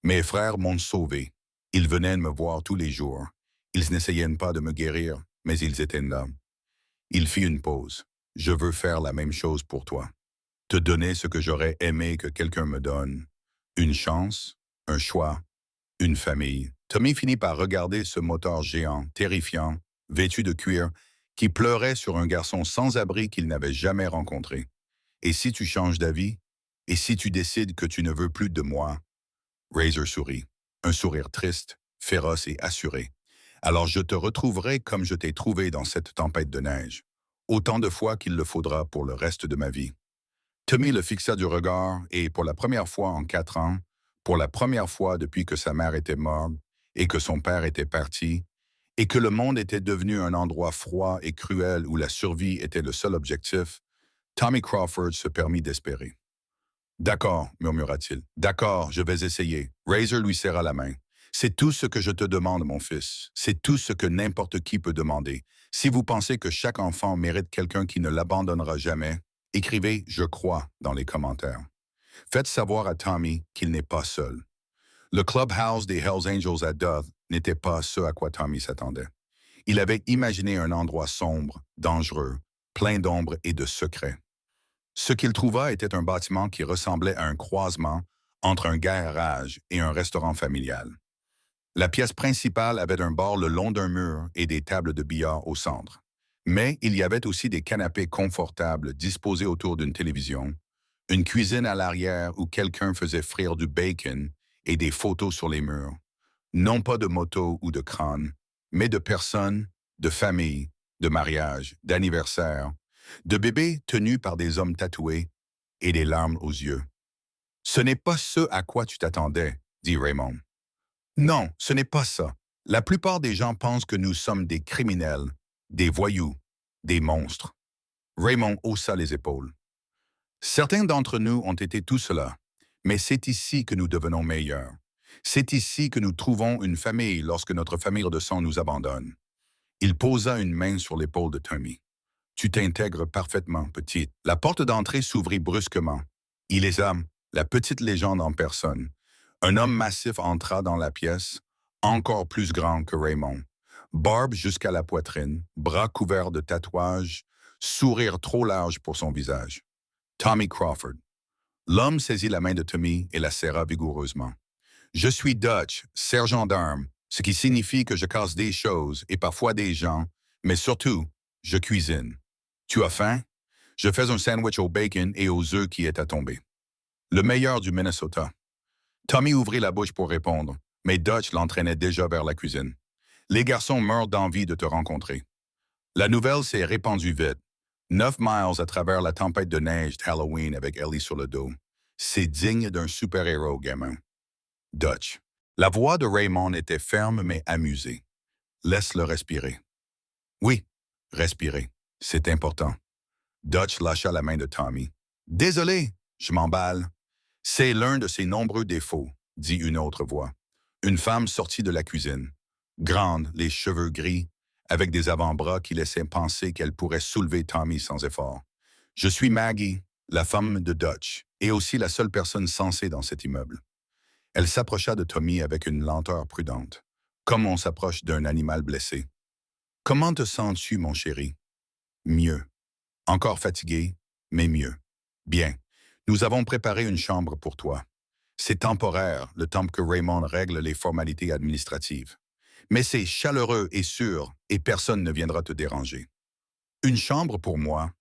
Mes frères m'ont sauvé. Ils venaient me voir tous les jours. Ils n'essayaient pas de me guérir, mais ils étaient là. Il fit une pause. Je veux faire la même chose pour toi. Te donner ce que j'aurais aimé que quelqu'un me donne. Une chance, un choix, une famille. Tommy finit par regarder ce moteur géant, terrifiant, vêtu de cuir, qui pleurait sur un garçon sans abri qu'il n'avait jamais rencontré. Et si tu changes d'avis? Et si tu décides que tu ne veux plus de moi? Razor sourit. Un sourire triste, féroce et assuré. Alors je te retrouverai comme je t'ai trouvé dans cette tempête de neige. Autant de fois qu'il le faudra pour le reste de ma vie. Tommy le fixa du regard et, pour la première fois en 4 ans, pour la première fois depuis que sa mère était morte et que son père était parti, et que le monde était devenu un endroit froid et cruel où la survie était le seul objectif, Tommy Crawford se permit d'espérer. D'accord, murmura-t-il. D'accord, je vais essayer. Razor lui serra la main. C'est tout ce que je te demande, mon fils. C'est tout ce que n'importe qui peut demander. Si vous pensez que chaque enfant mérite quelqu'un qui ne l'abandonnera jamais, Écrivez « Je crois » dans les commentaires. Faites savoir à Tommy qu'il n'est pas seul. Le clubhouse des Hells Angels à Dove n'était pas ce à quoi Tommy s'attendait. Il avait imaginé un endroit sombre, dangereux, plein d'ombre et de secrets. Ce qu'il trouva était un bâtiment qui ressemblait à un croisement entre un garage et un restaurant familial. La pièce principale avait un bar le long d'un mur et des tables de billard au centre. Mais il y avait aussi des canapés confortables disposés autour d'une télévision, une cuisine à l'arrière où quelqu'un faisait frire du bacon et des photos sur les murs. Non pas de motos ou de crânes, mais de personnes, de familles, de mariages, d'anniversaires, de bébés tenus par des hommes tatoués et des larmes aux yeux. « Ce n'est pas ce à quoi tu t'attendais, » dit Raymond. « Non, ce n'est pas ça. La plupart des gens pensent que nous sommes des criminels, des voyous, des monstres. » Raymond haussa les épaules. « Certains d'entre nous ont été tout cela, mais c'est ici que nous devenons meilleurs. C'est ici que nous trouvons une famille lorsque notre famille de sang nous abandonne. » Il posa une main sur l'épaule de Tommy. « Tu t'intègres parfaitement, petite. » La porte d'entrée s'ouvrit brusquement. Il les a, la petite légende en personne. Un homme massif entra dans la pièce, encore plus grand que Raymond. Barbe jusqu'à la poitrine, bras couverts de tatouages, sourire trop large pour son visage. Tommy Crawford. L'homme saisit la main de Tommy et la serra vigoureusement. « Je suis Dutch, sergent d'armes, ce qui signifie que je casse des choses et parfois des gens, mais surtout, je cuisine. Tu as faim? Je fais un sandwich au bacon et aux œufs qui est à tomber. Le meilleur du Minnesota. » Tommy ouvrit la bouche pour répondre, mais Dutch l'entraînait déjà vers la cuisine. « Les garçons meurent d'envie de te rencontrer. » La nouvelle s'est répandue vite. 9 miles à travers la tempête de neige d'Halloween avec Ellie sur le dos. C'est digne d'un super-héros, gamin. Dutch. La voix de Raymond était ferme mais amusée. Laisse-le respirer. Oui, respirer. C'est important. Dutch lâcha la main de Tommy. Désolé, je m'emballe. C'est l'un de ses nombreux défauts, dit une autre voix. Une femme sortit de la cuisine. Grande, les cheveux gris, avec des avant-bras qui laissaient penser qu'elle pourrait soulever Tommy sans effort. Je suis Maggie, la femme de Dutch, et aussi la seule personne censée dans cet immeuble. Elle s'approcha de Tommy avec une lenteur prudente, comme on s'approche d'un animal blessé. « Comment te sens-tu, mon chéri? »« Mieux. Encore fatigué, mais mieux. Bien. Nous avons préparé une chambre pour toi. C'est temporaire, le temps que Raymond règle les formalités administratives. Mais c'est chaleureux et sûr, et personne ne viendra te déranger. Une chambre pour moi?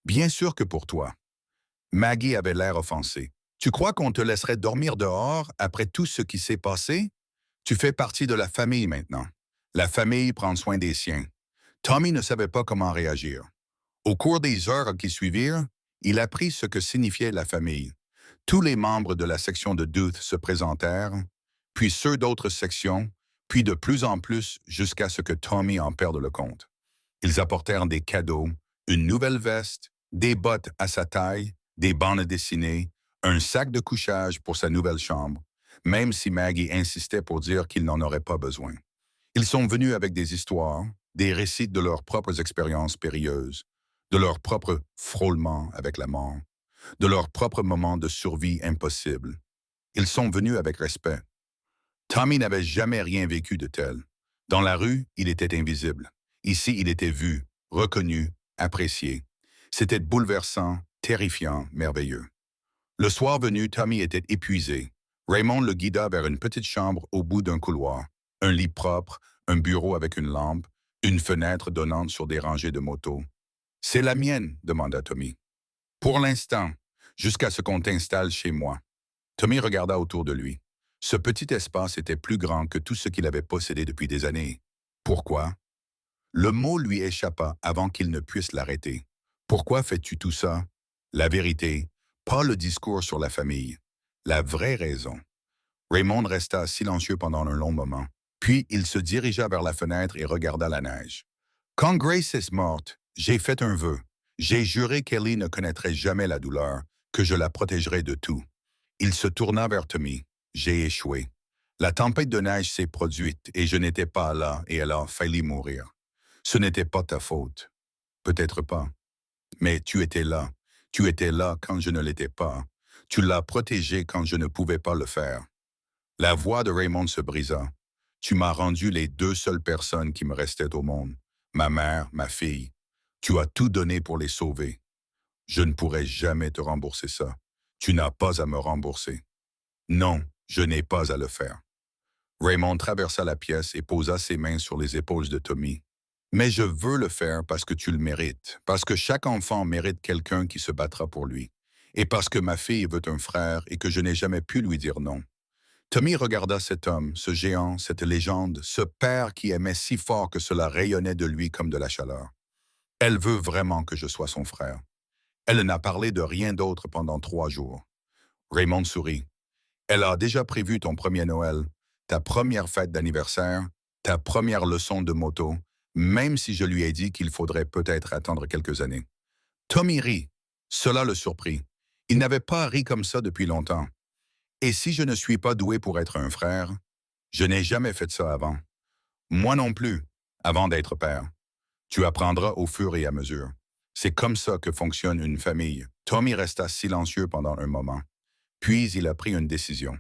Bien sûr que pour toi. » Maggie avait l'air offensée. « Tu crois qu'on te laisserait dormir dehors après tout ce qui s'est passé? Tu fais partie de la famille maintenant. La famille prend soin des siens. » Tommy ne savait pas comment réagir. Au cours des heures qui suivirent, il apprit ce que signifiait la famille. Tous les membres de la section de Duluth se présentèrent, puis ceux d'autres sections, puis de plus en plus jusqu'à ce que Tommy en perde le compte. Ils apportèrent des cadeaux, une nouvelle veste, des bottes à sa taille, des bandes dessinées, un sac de couchage pour sa nouvelle chambre, même si Maggie insistait pour dire qu'il n'en aurait pas besoin. Ils sont venus avec des histoires, des récits de leurs propres expériences périlleuses, de leurs propres frôlements avec la mort, de leurs propres moments de survie impossibles. Ils sont venus avec respect. Tommy n'avait jamais rien vécu de tel. Dans la rue, il était invisible. Ici, il était vu, reconnu, apprécié. C'était bouleversant, terrifiant, merveilleux. Le soir venu, Tommy était épuisé. Raymond le guida vers une petite chambre au bout d'un couloir. Un lit propre, un bureau avec une lampe, une fenêtre donnant sur des rangées de motos. « C'est la mienne » demanda Tommy. « Pour l'instant, jusqu'à ce qu'on t'installe chez moi. » Tommy regarda autour de lui. Ce petit espace était plus grand que tout ce qu'il avait possédé depuis des années. Pourquoi? Le mot lui échappa avant qu'il ne puisse l'arrêter. Pourquoi fais-tu tout ça? La vérité, pas le discours sur la famille. La vraie raison. Raymond resta silencieux pendant un long moment. Puis il se dirigea vers la fenêtre et regarda la neige. « Quand Grace est morte, j'ai fait un vœu. J'ai juré qu'Ellie ne connaîtrait jamais la douleur, que je la protégerais de tout. » Il se tourna vers Tommy. « J'ai échoué. La tempête de neige s'est produite et je n'étais pas là et elle a failli mourir. Ce n'était pas ta faute. Peut-être pas. Mais tu étais là. Tu étais là quand je ne l'étais pas. Tu l'as protégé quand je ne pouvais pas le faire. La voix de Raymond se brisa. Tu m'as rendu les deux seules personnes qui me restaient au monde. Ma mère, ma fille. Tu as tout donné pour les sauver. Je ne pourrai jamais te rembourser ça. Tu n'as pas à me rembourser. Non, je n'ai pas à le faire. Raymond traversa la pièce et posa ses mains sur les épaules de Tommy. Mais je veux le faire parce que tu le mérites, parce que chaque enfant mérite quelqu'un qui se battra pour lui, et parce que ma fille veut un frère et que je n'ai jamais pu lui dire non. Tommy regarda cet homme, ce géant, cette légende, ce père qui aimait si fort que cela rayonnait de lui comme de la chaleur. Elle veut vraiment que je sois son frère. Elle n'a parlé de rien d'autre pendant 3 jours. Raymond sourit. Elle a déjà prévu ton premier Noël, ta première fête d'anniversaire, ta première leçon de moto, même si je lui ai dit qu'il faudrait peut-être attendre quelques années. Tommy rit. Cela le surprit. Il n'avait pas ri comme ça depuis longtemps. Et si je ne suis pas doué pour être un frère, je n'ai jamais fait ça avant. Moi non plus, avant d'être père. Tu apprendras au fur et à mesure. C'est comme ça que fonctionne une famille. Tommy resta silencieux pendant un moment. Puis il a pris une décision.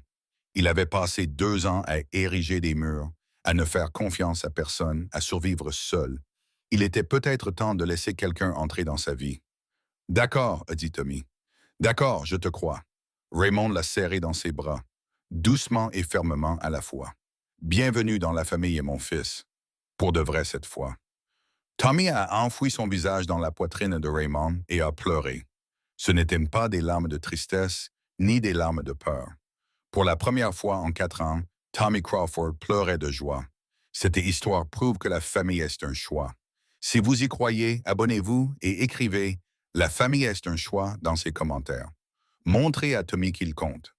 Il avait passé 2 ans à ériger des murs, à ne faire confiance à personne, à survivre seul. Il était peut-être temps de laisser quelqu'un entrer dans sa vie. D'accord, a dit Tommy. D'accord, je te crois. Raymond l'a serré dans ses bras, doucement et fermement à la fois. Bienvenue dans la famille, mon fils. Pour de vrai cette fois. Tommy a enfoui son visage dans la poitrine de Raymond et a pleuré. Ce n'étaient pas des larmes de tristesse, ni des larmes de peur. Pour la première fois en 4 ans, Tommy Crawford pleurait de joie. Cette histoire prouve que la famille est un choix. Si vous y croyez, abonnez-vous et écrivez « La famille est un choix » dans ses commentaires. Montrez à Tommy qu'il compte.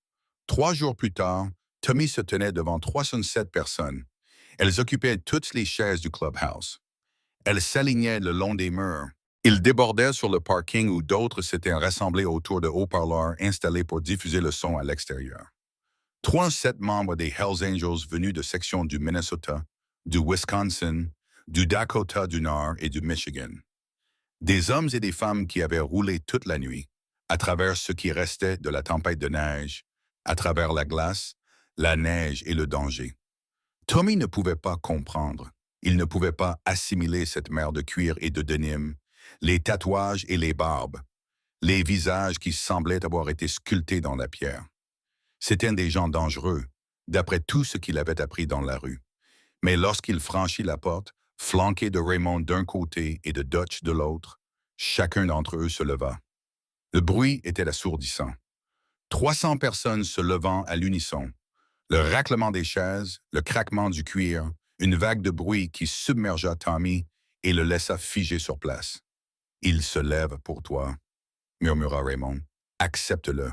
3 jours plus tard, Tommy se tenait devant 307 personnes. Elles occupaient toutes les chaises du clubhouse. Elles s'alignaient le long des murs. Ils débordaient sur le parking où d'autres s'étaient rassemblés autour de haut-parleurs installés pour diffuser le son à l'extérieur. 37 membres des Hells Angels venus de sections du Minnesota, du Wisconsin, du Dakota du Nord et du Michigan. Des hommes et des femmes qui avaient roulé toute la nuit, à travers ce qui restait de la tempête de neige, à travers la glace, la neige et le danger. Tommy ne pouvait pas comprendre. Il ne pouvait pas assimiler cette mer de cuir et de denim, les tatouages et les barbes, les visages qui semblaient avoir été sculptés dans la pierre. C'étaient des gens dangereux, d'après tout ce qu'il avait appris dans la rue. Mais lorsqu'il franchit la porte, flanqué de Raymond d'un côté et de Dutch de l'autre, chacun d'entre eux se leva. Le bruit était assourdissant. 300 personnes se levant à l'unisson. Le raclement des chaises, le craquement du cuir, une vague de bruit qui submergea Tommy et le laissa figé sur place. « Il se lève pour toi », murmura Raymond. « Accepte-le. »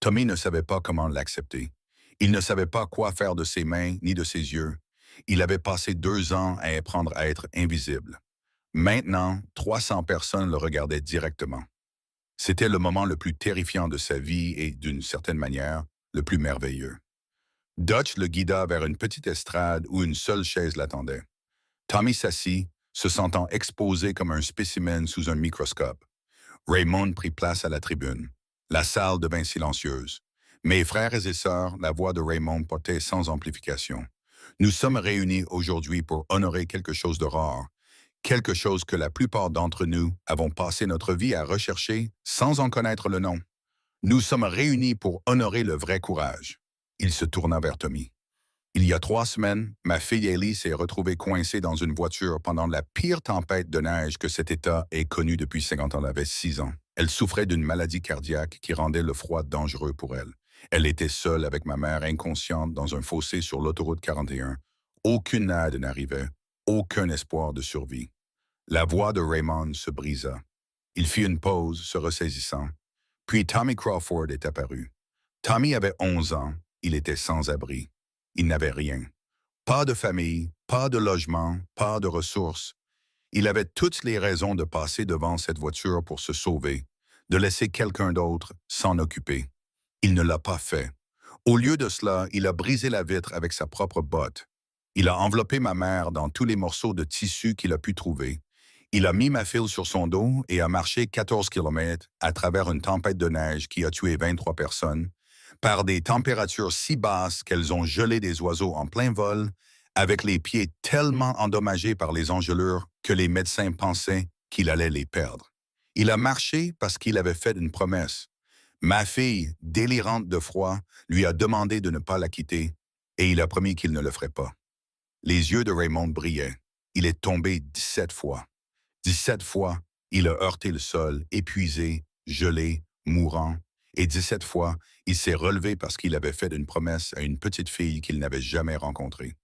Tommy ne savait pas comment l'accepter. Il ne savait pas quoi faire de ses mains ni de ses yeux. Il avait passé 2 ans à apprendre à être invisible. Maintenant, 300 personnes le regardaient directement. C'était le moment le plus terrifiant de sa vie et, d'une certaine manière, le plus merveilleux. Dutch le guida vers une petite estrade où une seule chaise l'attendait. Tommy s'assit, se sentant exposé comme un spécimen sous un microscope. Raymond prit place à la tribune. La salle devint silencieuse. Mes frères et sœurs, la voix de Raymond portait sans amplification. Nous sommes réunis aujourd'hui pour honorer quelque chose de rare, quelque chose que la plupart d'entre nous avons passé notre vie à rechercher sans en connaître le nom. Nous sommes réunis pour honorer le vrai courage. Il se tourna vers Tommy. Il y a 3 semaines, ma fille Ellie s'est retrouvée coincée dans une voiture pendant la pire tempête de neige que cet État ait connue depuis 50 ans. Elle avait 6 ans. Elle souffrait d'une maladie cardiaque qui rendait le froid dangereux pour elle. Elle était seule avec ma mère inconsciente dans un fossé sur l'autoroute 41. Aucune aide n'arrivait, aucun espoir de survie. La voix de Raymond se brisa. Il fit une pause, se ressaisissant. Puis Tommy Crawford est apparu. Tommy avait 11 ans, il était sans abri. Il n'avait rien. Pas de famille, pas de logement, pas de ressources. Il avait toutes les raisons de passer devant cette voiture pour se sauver, de laisser quelqu'un d'autre s'en occuper. Il ne l'a pas fait. Au lieu de cela, il a brisé la vitre avec sa propre botte. Il a enveloppé ma mère dans tous les morceaux de tissu qu'il a pu trouver. Il a mis ma fille sur son dos et a marché 14 kilomètres à travers une tempête de neige qui a tué 23 personnes, par des températures si basses qu'elles ont gelé des oiseaux en plein vol, avec les pieds tellement endommagés par les engelures que les médecins pensaient qu'il allait les perdre. Il a marché parce qu'il avait fait une promesse. Ma fille, délirante de froid, lui a demandé de ne pas la quitter et il a promis qu'il ne le ferait pas. Les yeux de Raymond brillaient. Il est tombé 17 fois. 17 fois, il a heurté le sol, épuisé, gelé, mourant. Et 17 fois, il s'est relevé parce qu'il avait fait une promesse à une petite fille qu'il n'avait jamais rencontrée.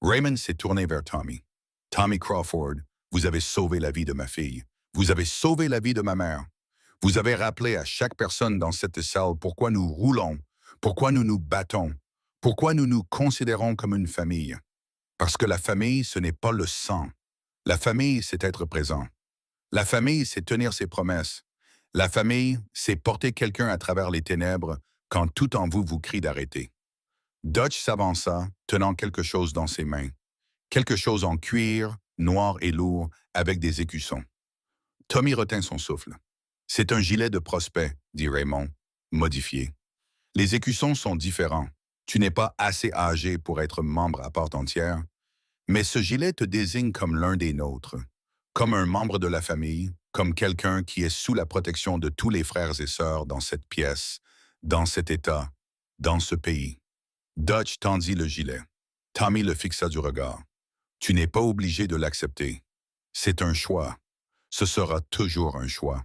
Raymond s'est tourné vers Tommy. Tommy Crawford, vous avez sauvé la vie de ma fille. Vous avez sauvé la vie de ma mère. Vous avez rappelé à chaque personne dans cette salle pourquoi nous roulons, pourquoi nous nous battons, pourquoi nous nous considérons comme une famille. Parce que la famille, ce n'est pas le sang. La famille, c'est être présent. La famille, c'est tenir ses promesses. La famille, c'est porter quelqu'un à travers les ténèbres quand tout en vous vous crie d'arrêter. Dutch s'avança, tenant quelque chose dans ses mains. Quelque chose en cuir, noir et lourd, avec des écussons. Tommy retint son souffle. C'est un gilet de prospect, dit Raymond, modifié. Les écussons sont différents. Tu n'es pas assez âgé pour être membre à part entière. Mais ce gilet te désigne comme l'un des nôtres, comme un membre de la famille, comme quelqu'un qui est sous la protection de tous les frères et sœurs dans cette pièce, dans cet État, dans ce pays. Dutch tendit le gilet. Tommy le fixa du regard. Tu n'es pas obligé de l'accepter. C'est un choix. Ce sera toujours un choix.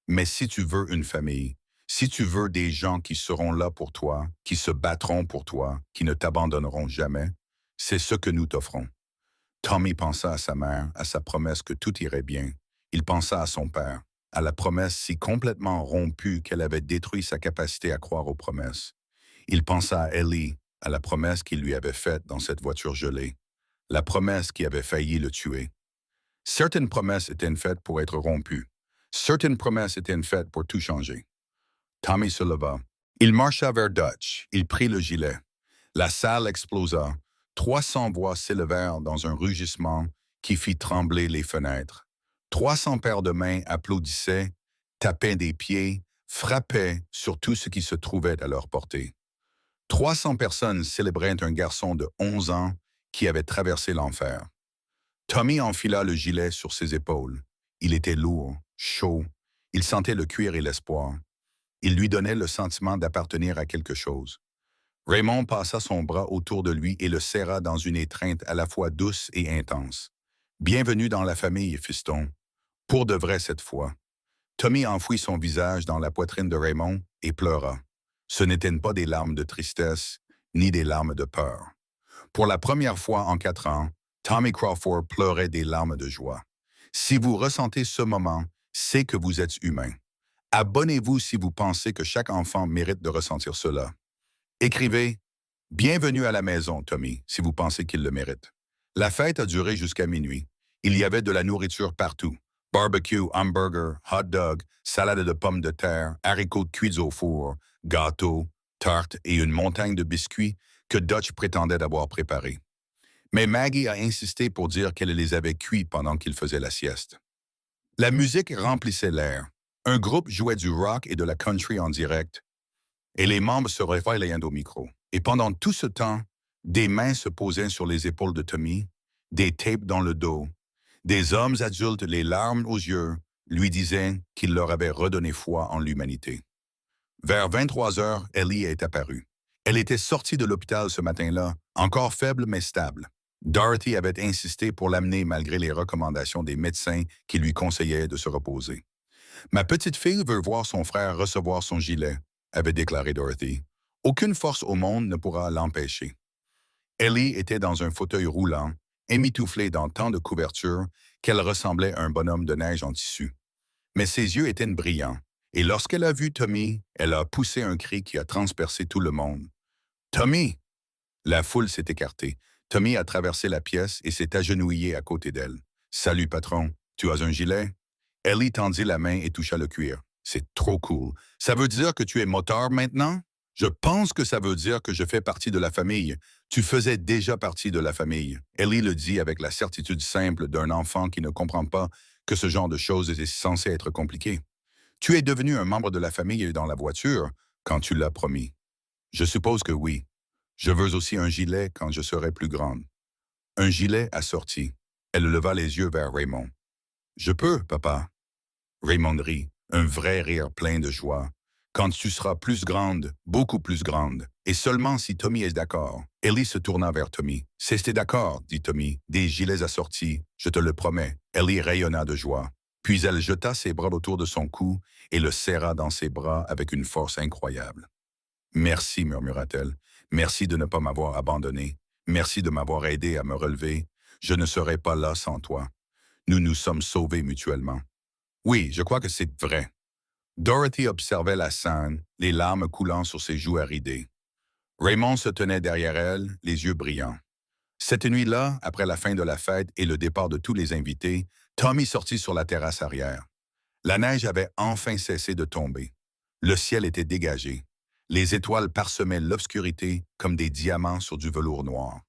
Mais si tu veux une famille, si tu veux des gens qui seront là pour toi, qui se battront pour toi, qui ne t'abandonneront jamais, c'est ce que nous t'offrons. Tommy pensa à sa mère, à sa promesse que tout irait bien. Il pensa à son père, à la promesse si complètement rompue qu'elle avait détruit sa capacité à croire aux promesses. Il pensa à Ellie, à la promesse qu'il lui avait faite dans cette voiture gelée, la promesse qui avait failli le tuer. Certaines promesses étaient faites pour être rompues. Certaines promesses étaient faites pour tout changer. Tommy se leva. Il marcha vers Dutch. Il prit le gilet. La salle explosa. 300 voix s'élevèrent dans un rugissement qui fit trembler les fenêtres. 300 paires de mains applaudissaient, tapaient des pieds, frappaient sur tout ce qui se trouvait à leur portée. 300 personnes célébraient un garçon de 11 ans qui avait traversé l'enfer. Tommy enfila le gilet sur ses épaules. Il était lourd, chaud. Il sentait le cuir et l'espoir. Il lui donnait le sentiment d'appartenir à quelque chose. Raymond passa son bras autour de lui et le serra dans une étreinte à la fois douce et intense. « Bienvenue dans la famille, fiston. Pour de vrai cette fois. » Tommy enfouit son visage dans la poitrine de Raymond et pleura. Ce n'étaient pas des larmes de tristesse, ni des larmes de peur. Pour la première fois en 4 ans, Tommy Crawford pleurait des larmes de joie. Si vous ressentez ce moment, c'est que vous êtes humain. Abonnez-vous si vous pensez que chaque enfant mérite de ressentir cela. Écrivez « Bienvenue à la maison, Tommy », si vous pensez qu'il le mérite. La fête a duré jusqu'à minuit. Il y avait de la nourriture partout. Barbecue, hamburger, hot dog, salade de pommes de terre, haricots cuits au four, gâteaux, tartes et une montagne de biscuits que Dutch prétendait d'avoir préparés. Mais Maggie a insisté pour dire qu'elle les avait cuits pendant qu'il faisait la sieste. La musique remplissait l'air. Un groupe jouait du rock et de la country en direct, et les membres se réveillaient au micro. Et pendant tout ce temps, des mains se posaient sur les épaules de Tommy, des tapes dans le dos. Des hommes adultes, les larmes aux yeux, lui disaient qu'il leur avait redonné foi en l'humanité. Vers 23 heures, Ellie est apparue. Elle était sortie de l'hôpital ce matin-là, encore faible mais stable. Dorothy avait insisté pour l'amener malgré les recommandations des médecins qui lui conseillaient de se reposer. « Ma petite fille veut voir son frère recevoir son gilet », avait déclaré Dorothy. « Aucune force au monde ne pourra l'empêcher. » Ellie était dans un fauteuil roulant, émitouflée dans tant de couvertures qu'elle ressemblait à un bonhomme de neige en tissu. Mais ses yeux étaient brillants, et lorsqu'elle a vu Tommy, elle a poussé un cri qui a transpercé tout le monde. « Tommy !» La foule s'est écartée. Tommy a traversé la pièce et s'est agenouillé à côté d'elle. « Salut, patron. Tu as un gilet? » Ellie tendit la main et toucha le cuir. « C'est trop cool. Ça veut dire que tu es motard maintenant? » « Je pense que ça veut dire que je fais partie de la famille. Tu faisais déjà partie de la famille. » Ellie le dit avec la certitude simple d'un enfant qui ne comprend pas que ce genre de choses était censé être compliqué. Tu es devenu un membre de la famille dans la voiture quand tu l'as promis. Je suppose que oui. Je veux aussi un gilet quand je serai plus grande. Un gilet assorti. Elle leva les yeux vers Raymond. Je peux, papa. Raymond rit, un vrai rire plein de joie. Quand tu seras plus grande, beaucoup plus grande, et seulement si Tommy est d'accord. Ellie se tourna vers Tommy. C'était d'accord, dit Tommy, des gilets assortis, je te le promets. Ellie rayonna de joie. Puis elle jeta ses bras autour de son cou et le serra dans ses bras avec une force incroyable. Merci, murmura-t-elle. Merci de ne pas m'avoir abandonné. Merci de m'avoir aidé à me relever. Je ne serais pas là sans toi. Nous nous sommes sauvés mutuellement. Oui, je crois que c'est vrai. Dorothy observait la scène, les larmes coulant sur ses joues aridées. Raymond se tenait derrière elle, les yeux brillants. Cette nuit-là, après la fin de la fête et le départ de tous les invités, Tommy sortit sur la terrasse arrière. La neige avait enfin cessé de tomber. Le ciel était dégagé. Les étoiles parsemaient l'obscurité comme des diamants sur du velours noir.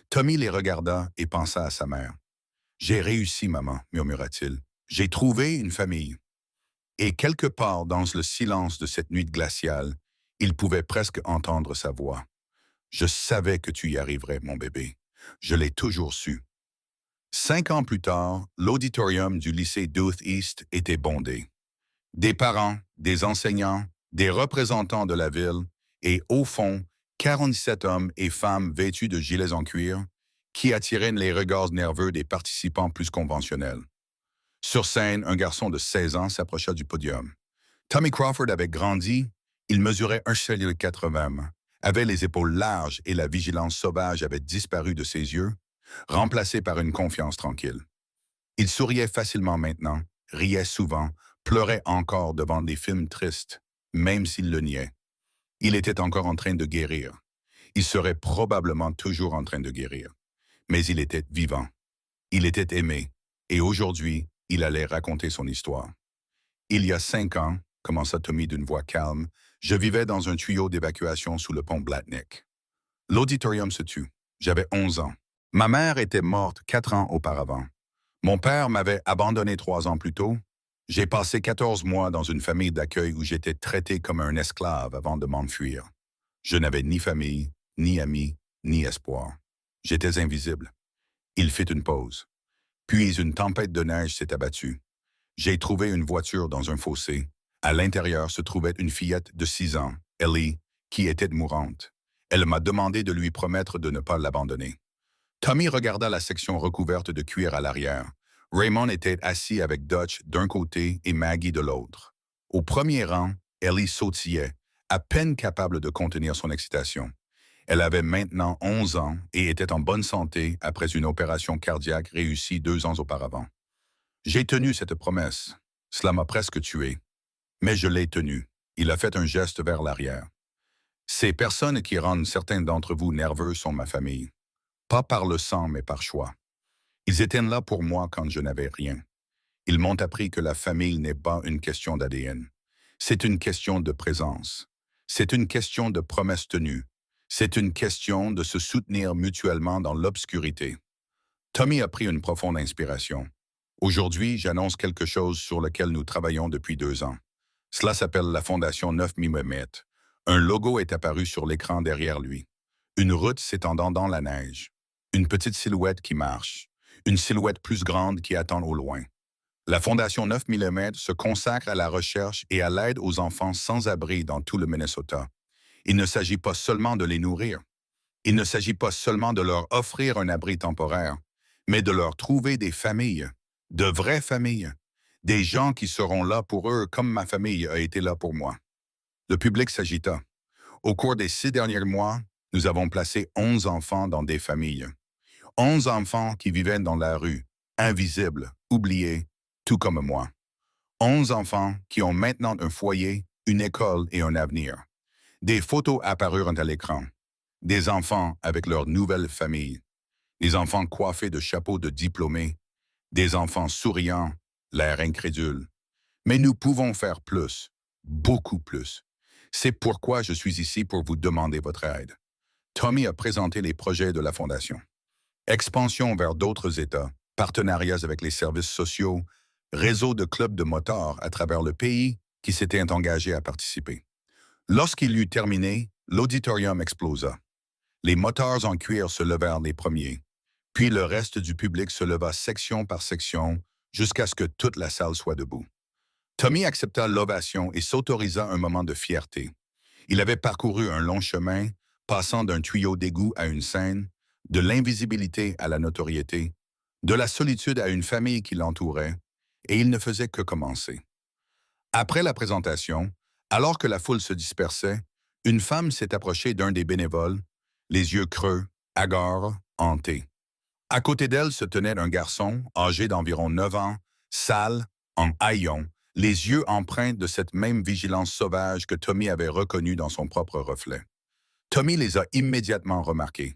Tommy les regarda et pensa à sa mère. « J'ai réussi, maman, murmura-t-il. J'ai trouvé une famille. » Et quelque part dans le silence de cette nuit glaciale, il pouvait presque entendre sa voix. « Je savais que tu y arriverais, mon bébé. Je l'ai toujours su. » 5 ans plus tard, l'auditorium du lycée Duluth East était bondé. Des parents, des enseignants, des représentants de la ville et, au fond, 47 hommes et femmes vêtus de gilets en cuir qui attiraient les regards nerveux des participants plus conventionnels. Sur scène, un garçon de 16 ans s'approcha du podium. Tommy Crawford avait grandi, il mesurait 1,80 m, avait les épaules larges et la vigilance sauvage avait disparu de ses yeux, remplacée par une confiance tranquille. Il souriait facilement maintenant, riait souvent, pleurait encore devant des films tristes, même s'il le niait. Il était encore en train de guérir. Il serait probablement toujours en train de guérir. Mais il était vivant. Il était aimé. Et aujourd'hui, il allait raconter son histoire. Il y a 5 ans, commença Tommy d'une voix calme, je vivais dans un tuyau d'évacuation sous le pont Blatnick. L'auditorium se tut. J'avais 11 ans. Ma mère était morte 4 ans auparavant. Mon père m'avait abandonné 3 ans plus tôt. J'ai passé 14 mois dans une famille d'accueil où j'étais traité comme un esclave avant de m'enfuir. Je n'avais ni famille, ni amis, ni espoir. J'étais invisible. Il fit une pause. Puis une tempête de neige s'est abattue. J'ai trouvé une voiture dans un fossé. À l'intérieur se trouvait une fillette de 6 ans, Ellie, qui était mourante. Elle m'a demandé de lui promettre de ne pas l'abandonner. Tommy regarda la section recouverte de cuir à l'arrière. Raymond était assis avec Dutch d'un côté et Maggie de l'autre. Au premier rang, Ellie sautillait, à peine capable de contenir son excitation. Elle avait maintenant 11 ans et était en bonne santé après une opération cardiaque réussie 2 ans auparavant. J'ai tenu cette promesse. Cela m'a presque tué. Mais je l'ai tenue. Il a fait un geste vers l'arrière. Ces personnes qui rendent certains d'entre vous nerveux sont ma famille. Pas par le sang, mais par choix. Ils étaient là pour moi quand je n'avais rien. Ils m'ont appris que la famille n'est pas une question d'ADN. C'est une question de présence. C'est une question de promesses tenues. C'est une question de se soutenir mutuellement dans l'obscurité. Tommy a pris une profonde inspiration. Aujourd'hui, j'annonce quelque chose sur lequel nous travaillons depuis 2 ans. Cela s'appelle la Fondation 9 mm. Un logo est apparu sur l'écran derrière lui. Une route s'étendant dans la neige. Une petite silhouette qui marche. Une silhouette plus grande qui attend au loin. La Fondation 9 mm se consacre à la recherche et à l'aide aux enfants sans abri dans tout le Minnesota. Il ne s'agit pas seulement de les nourrir. Il ne s'agit pas seulement de leur offrir un abri temporaire, mais de leur trouver des familles, de vraies familles, des gens qui seront là pour eux comme ma famille a été là pour moi. Le public s'agita. Au cours des 6 derniers mois, nous avons placé 11 enfants dans des familles. 11 enfants qui vivaient dans la rue, invisibles, oubliés, tout comme moi. 11 enfants qui ont maintenant un foyer, une école et un avenir. Des photos apparurent à l'écran. Des enfants avec leur nouvelle famille. Des enfants coiffés de chapeaux de diplômés. Des enfants souriants, l'air incrédule. Mais nous pouvons faire plus, beaucoup plus. C'est pourquoi je suis ici pour vous demander votre aide. Tommy a présenté les projets de la Fondation. Expansion vers d'autres États, partenariats avec les services sociaux, réseau de clubs de motards à travers le pays qui s'étaient engagés à participer. Lorsqu'il eut terminé, l'auditorium explosa. Les motards en cuir se levèrent les premiers, puis le reste du public se leva section par section jusqu'à ce que toute la salle soit debout. Tommy accepta l'ovation et s'autorisa un moment de fierté. Il avait parcouru un long chemin, passant d'un tuyau d'égout à une scène, de l'invisibilité à la notoriété, de la solitude à une famille qui l'entourait, et il ne faisait que commencer. Après la présentation, alors que la foule se dispersait, une femme s'est approchée d'un des bénévoles, les yeux creux, hagards, hantés. À côté d'elle se tenait un garçon, âgé d'environ 9 ans, sale, en haillons, les yeux empreints de cette même vigilance sauvage que Tommy avait reconnue dans son propre reflet. Tommy les a immédiatement remarqués.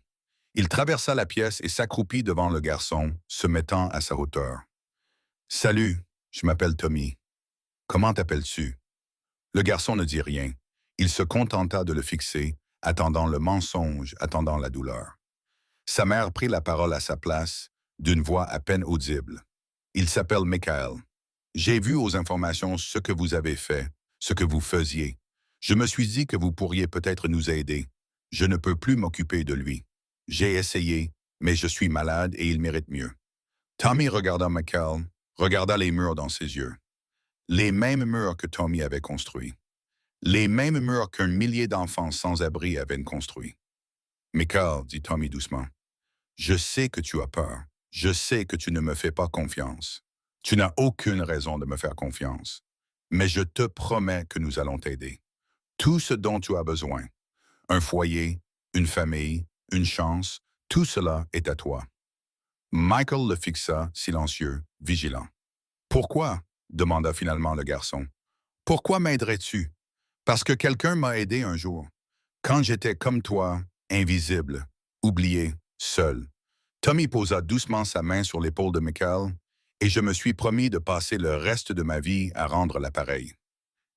Il traversa la pièce et s'accroupit devant le garçon, se mettant à sa hauteur. « Salut, je m'appelle Tommy. Comment t'appelles-tu? » Le garçon ne dit rien. Il se contenta de le fixer, attendant le mensonge, attendant la douleur. Sa mère prit la parole à sa place, d'une voix à peine audible. « Il s'appelle Michael. J'ai vu aux informations ce que vous avez fait, ce que vous faisiez. Je me suis dit que vous pourriez peut-être nous aider. Je ne peux plus m'occuper de lui. J'ai essayé, mais je suis malade et il mérite mieux. » Tommy regarda Michael, regarda les murs dans ses yeux. Les mêmes murs que Tommy avait construits. Les mêmes murs qu'un millier d'enfants sans abri avaient construits. « Michael, dit Tommy doucement, je sais que tu as peur. Je sais que tu ne me fais pas confiance. Tu n'as aucune raison de me faire confiance. Mais je te promets que nous allons t'aider. Tout ce dont tu as besoin, un foyer, une famille, une chance, tout cela est à toi. » Michael le fixa, silencieux, vigilant. « Pourquoi? » demanda finalement le garçon. « Pourquoi m'aiderais-tu? Parce que quelqu'un m'a aidé un jour. Quand j'étais comme toi, invisible, oublié, seul. » Tommy posa doucement sa main sur l'épaule de Michael et je me suis promis de passer le reste de ma vie à rendre l'appareil.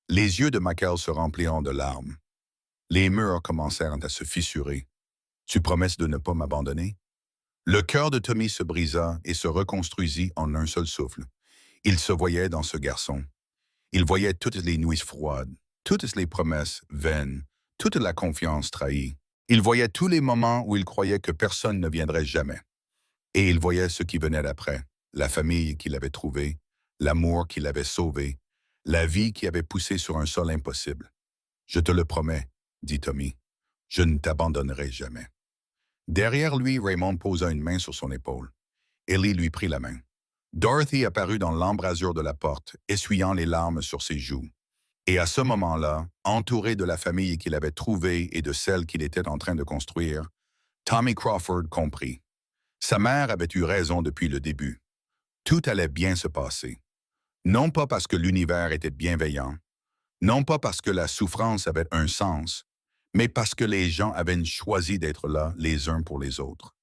Les yeux de Michael se remplirent de larmes. Les murs commencèrent à se fissurer. « Tu promets de ne pas m'abandonner? » Le cœur de Tommy se brisa et se reconstruisit en un seul souffle. Il se voyait dans ce garçon. Il voyait toutes les nuits froides, toutes les promesses vaines, toute la confiance trahie. Il voyait tous les moments où il croyait que personne ne viendrait jamais. Et il voyait ce qui venait d'après, la famille qu'il avait trouvée, l'amour qui l'avait sauvé, la vie qui avait poussé sur un sol impossible. « Je te le promets, » dit Tommy, « je ne t'abandonnerai jamais. » Derrière lui, Raymond posa une main sur son épaule. Ellie lui prit la main. Dorothy apparut dans l'embrasure de la porte, essuyant les larmes sur ses joues. Et à ce moment-là, entouré de la famille qu'il avait trouvée et de celle qu'il était en train de construire, Tommy Crawford comprit. Sa mère avait eu raison depuis le début. Tout allait bien se passer. Non pas parce que l'univers était bienveillant, non pas parce que la souffrance avait un sens, mais parce que les gens avaient choisi d'être là les uns pour les autres,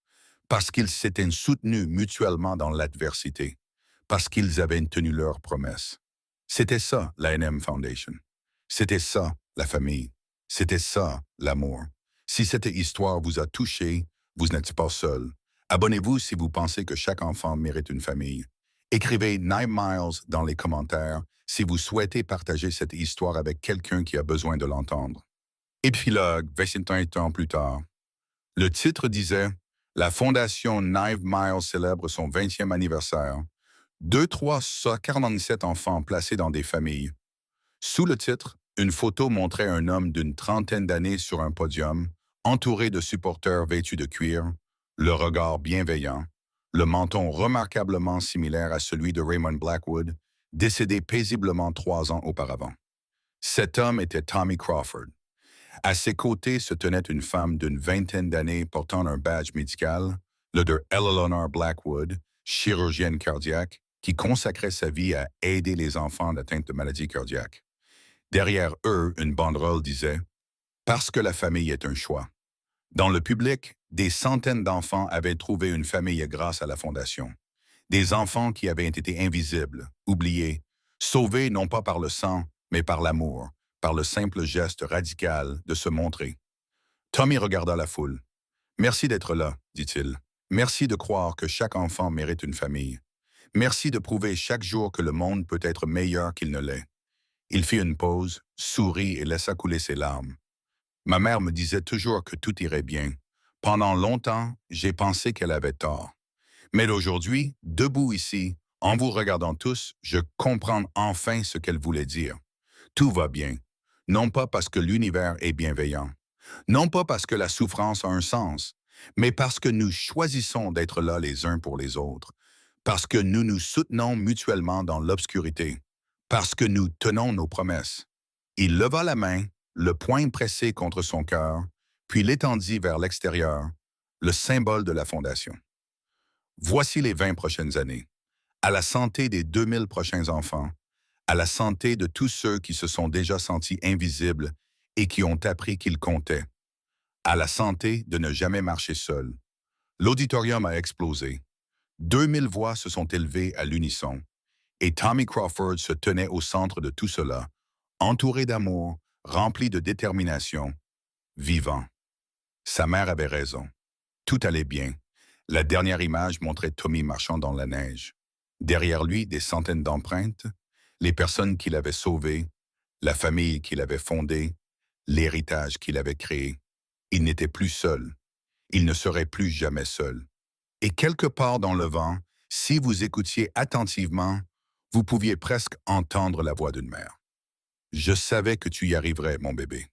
parce qu'ils s'étaient soutenus mutuellement dans l'adversité, parce qu'ils avaient tenu leurs promesses. C'était ça, la NM Foundation. C'était ça, la famille. C'était ça, l'amour. Si cette histoire vous a touché, vous n'êtes pas seul. Abonnez-vous si vous pensez que chaque enfant mérite une famille. Écrivez 9 Miles dans les commentaires si vous souhaitez partager cette histoire avec quelqu'un qui a besoin de l'entendre. Épilogue, 21 ans plus tard. Le titre disait « La Fondation 9 Miles célèbre son 20e anniversaire. 47 enfants placés dans des familles. » Sous le titre, une photo montrait un homme d'une trentaine d'années sur un podium, entouré de supporters vêtus de cuir, le regard bienveillant, le menton remarquablement similaire à celui de Raymond Blackwood, décédé paisiblement 3 ans auparavant. Cet homme était Tommy Crawford. À ses côtés se tenait une femme d'une vingtaine d'années portant un badge médical, le de Eleanor Blackwood, chirurgienne cardiaque, qui consacrait sa vie à aider les enfants atteints de maladies cardiaques. Derrière eux, une banderole disait « Parce que la famille est un choix ». Dans le public, des centaines d'enfants avaient trouvé une famille grâce à la Fondation. Des enfants qui avaient été invisibles, oubliés, sauvés non pas par le sang, mais par l'amour, par le simple geste radical de se montrer. Tommy regarda la foule. « Merci d'être là, dit-il. Merci de croire que chaque enfant mérite une famille. Merci de prouver chaque jour que le monde peut être meilleur qu'il ne l'est. Il fit une pause, sourit et laissa couler ses larmes. Ma mère me disait toujours que tout irait bien. Pendant longtemps, j'ai pensé qu'elle avait tort. Mais aujourd'hui, debout ici, en vous regardant tous, je comprends enfin ce qu'elle voulait dire. Tout va bien. Non pas parce que l'univers est bienveillant. Non pas parce que la souffrance a un sens, mais parce que nous choisissons d'être là les uns pour les autres. Parce que nous nous soutenons mutuellement dans l'obscurité. Parce que nous tenons nos promesses. Il leva la main, le poing pressé contre son cœur, puis l'étendit vers l'extérieur, le symbole de la fondation. Voici les 20 prochaines années. À la santé des 2000 prochains enfants, à la santé de tous ceux qui se sont déjà sentis invisibles et qui ont appris qu'ils comptaient, à la santé de ne jamais marcher seul. L'auditorium a explosé. 2000 voix se sont élevées à l'unisson, et Tommy Crawford se tenait au centre de tout cela, entouré d'amour, rempli de détermination, vivant. Sa mère avait raison. Tout allait bien. La dernière image montrait Tommy marchant dans la neige. Derrière lui, des centaines d'empreintes, les personnes qu'il avait sauvées, la famille qu'il avait fondée, l'héritage qu'il avait créé. Il n'était plus seul. Il ne serait plus jamais seul. Et quelque part dans le vent, si vous écoutiez attentivement, vous pouviez presque entendre la voix d'une mère. Je savais que tu y arriverais, mon bébé.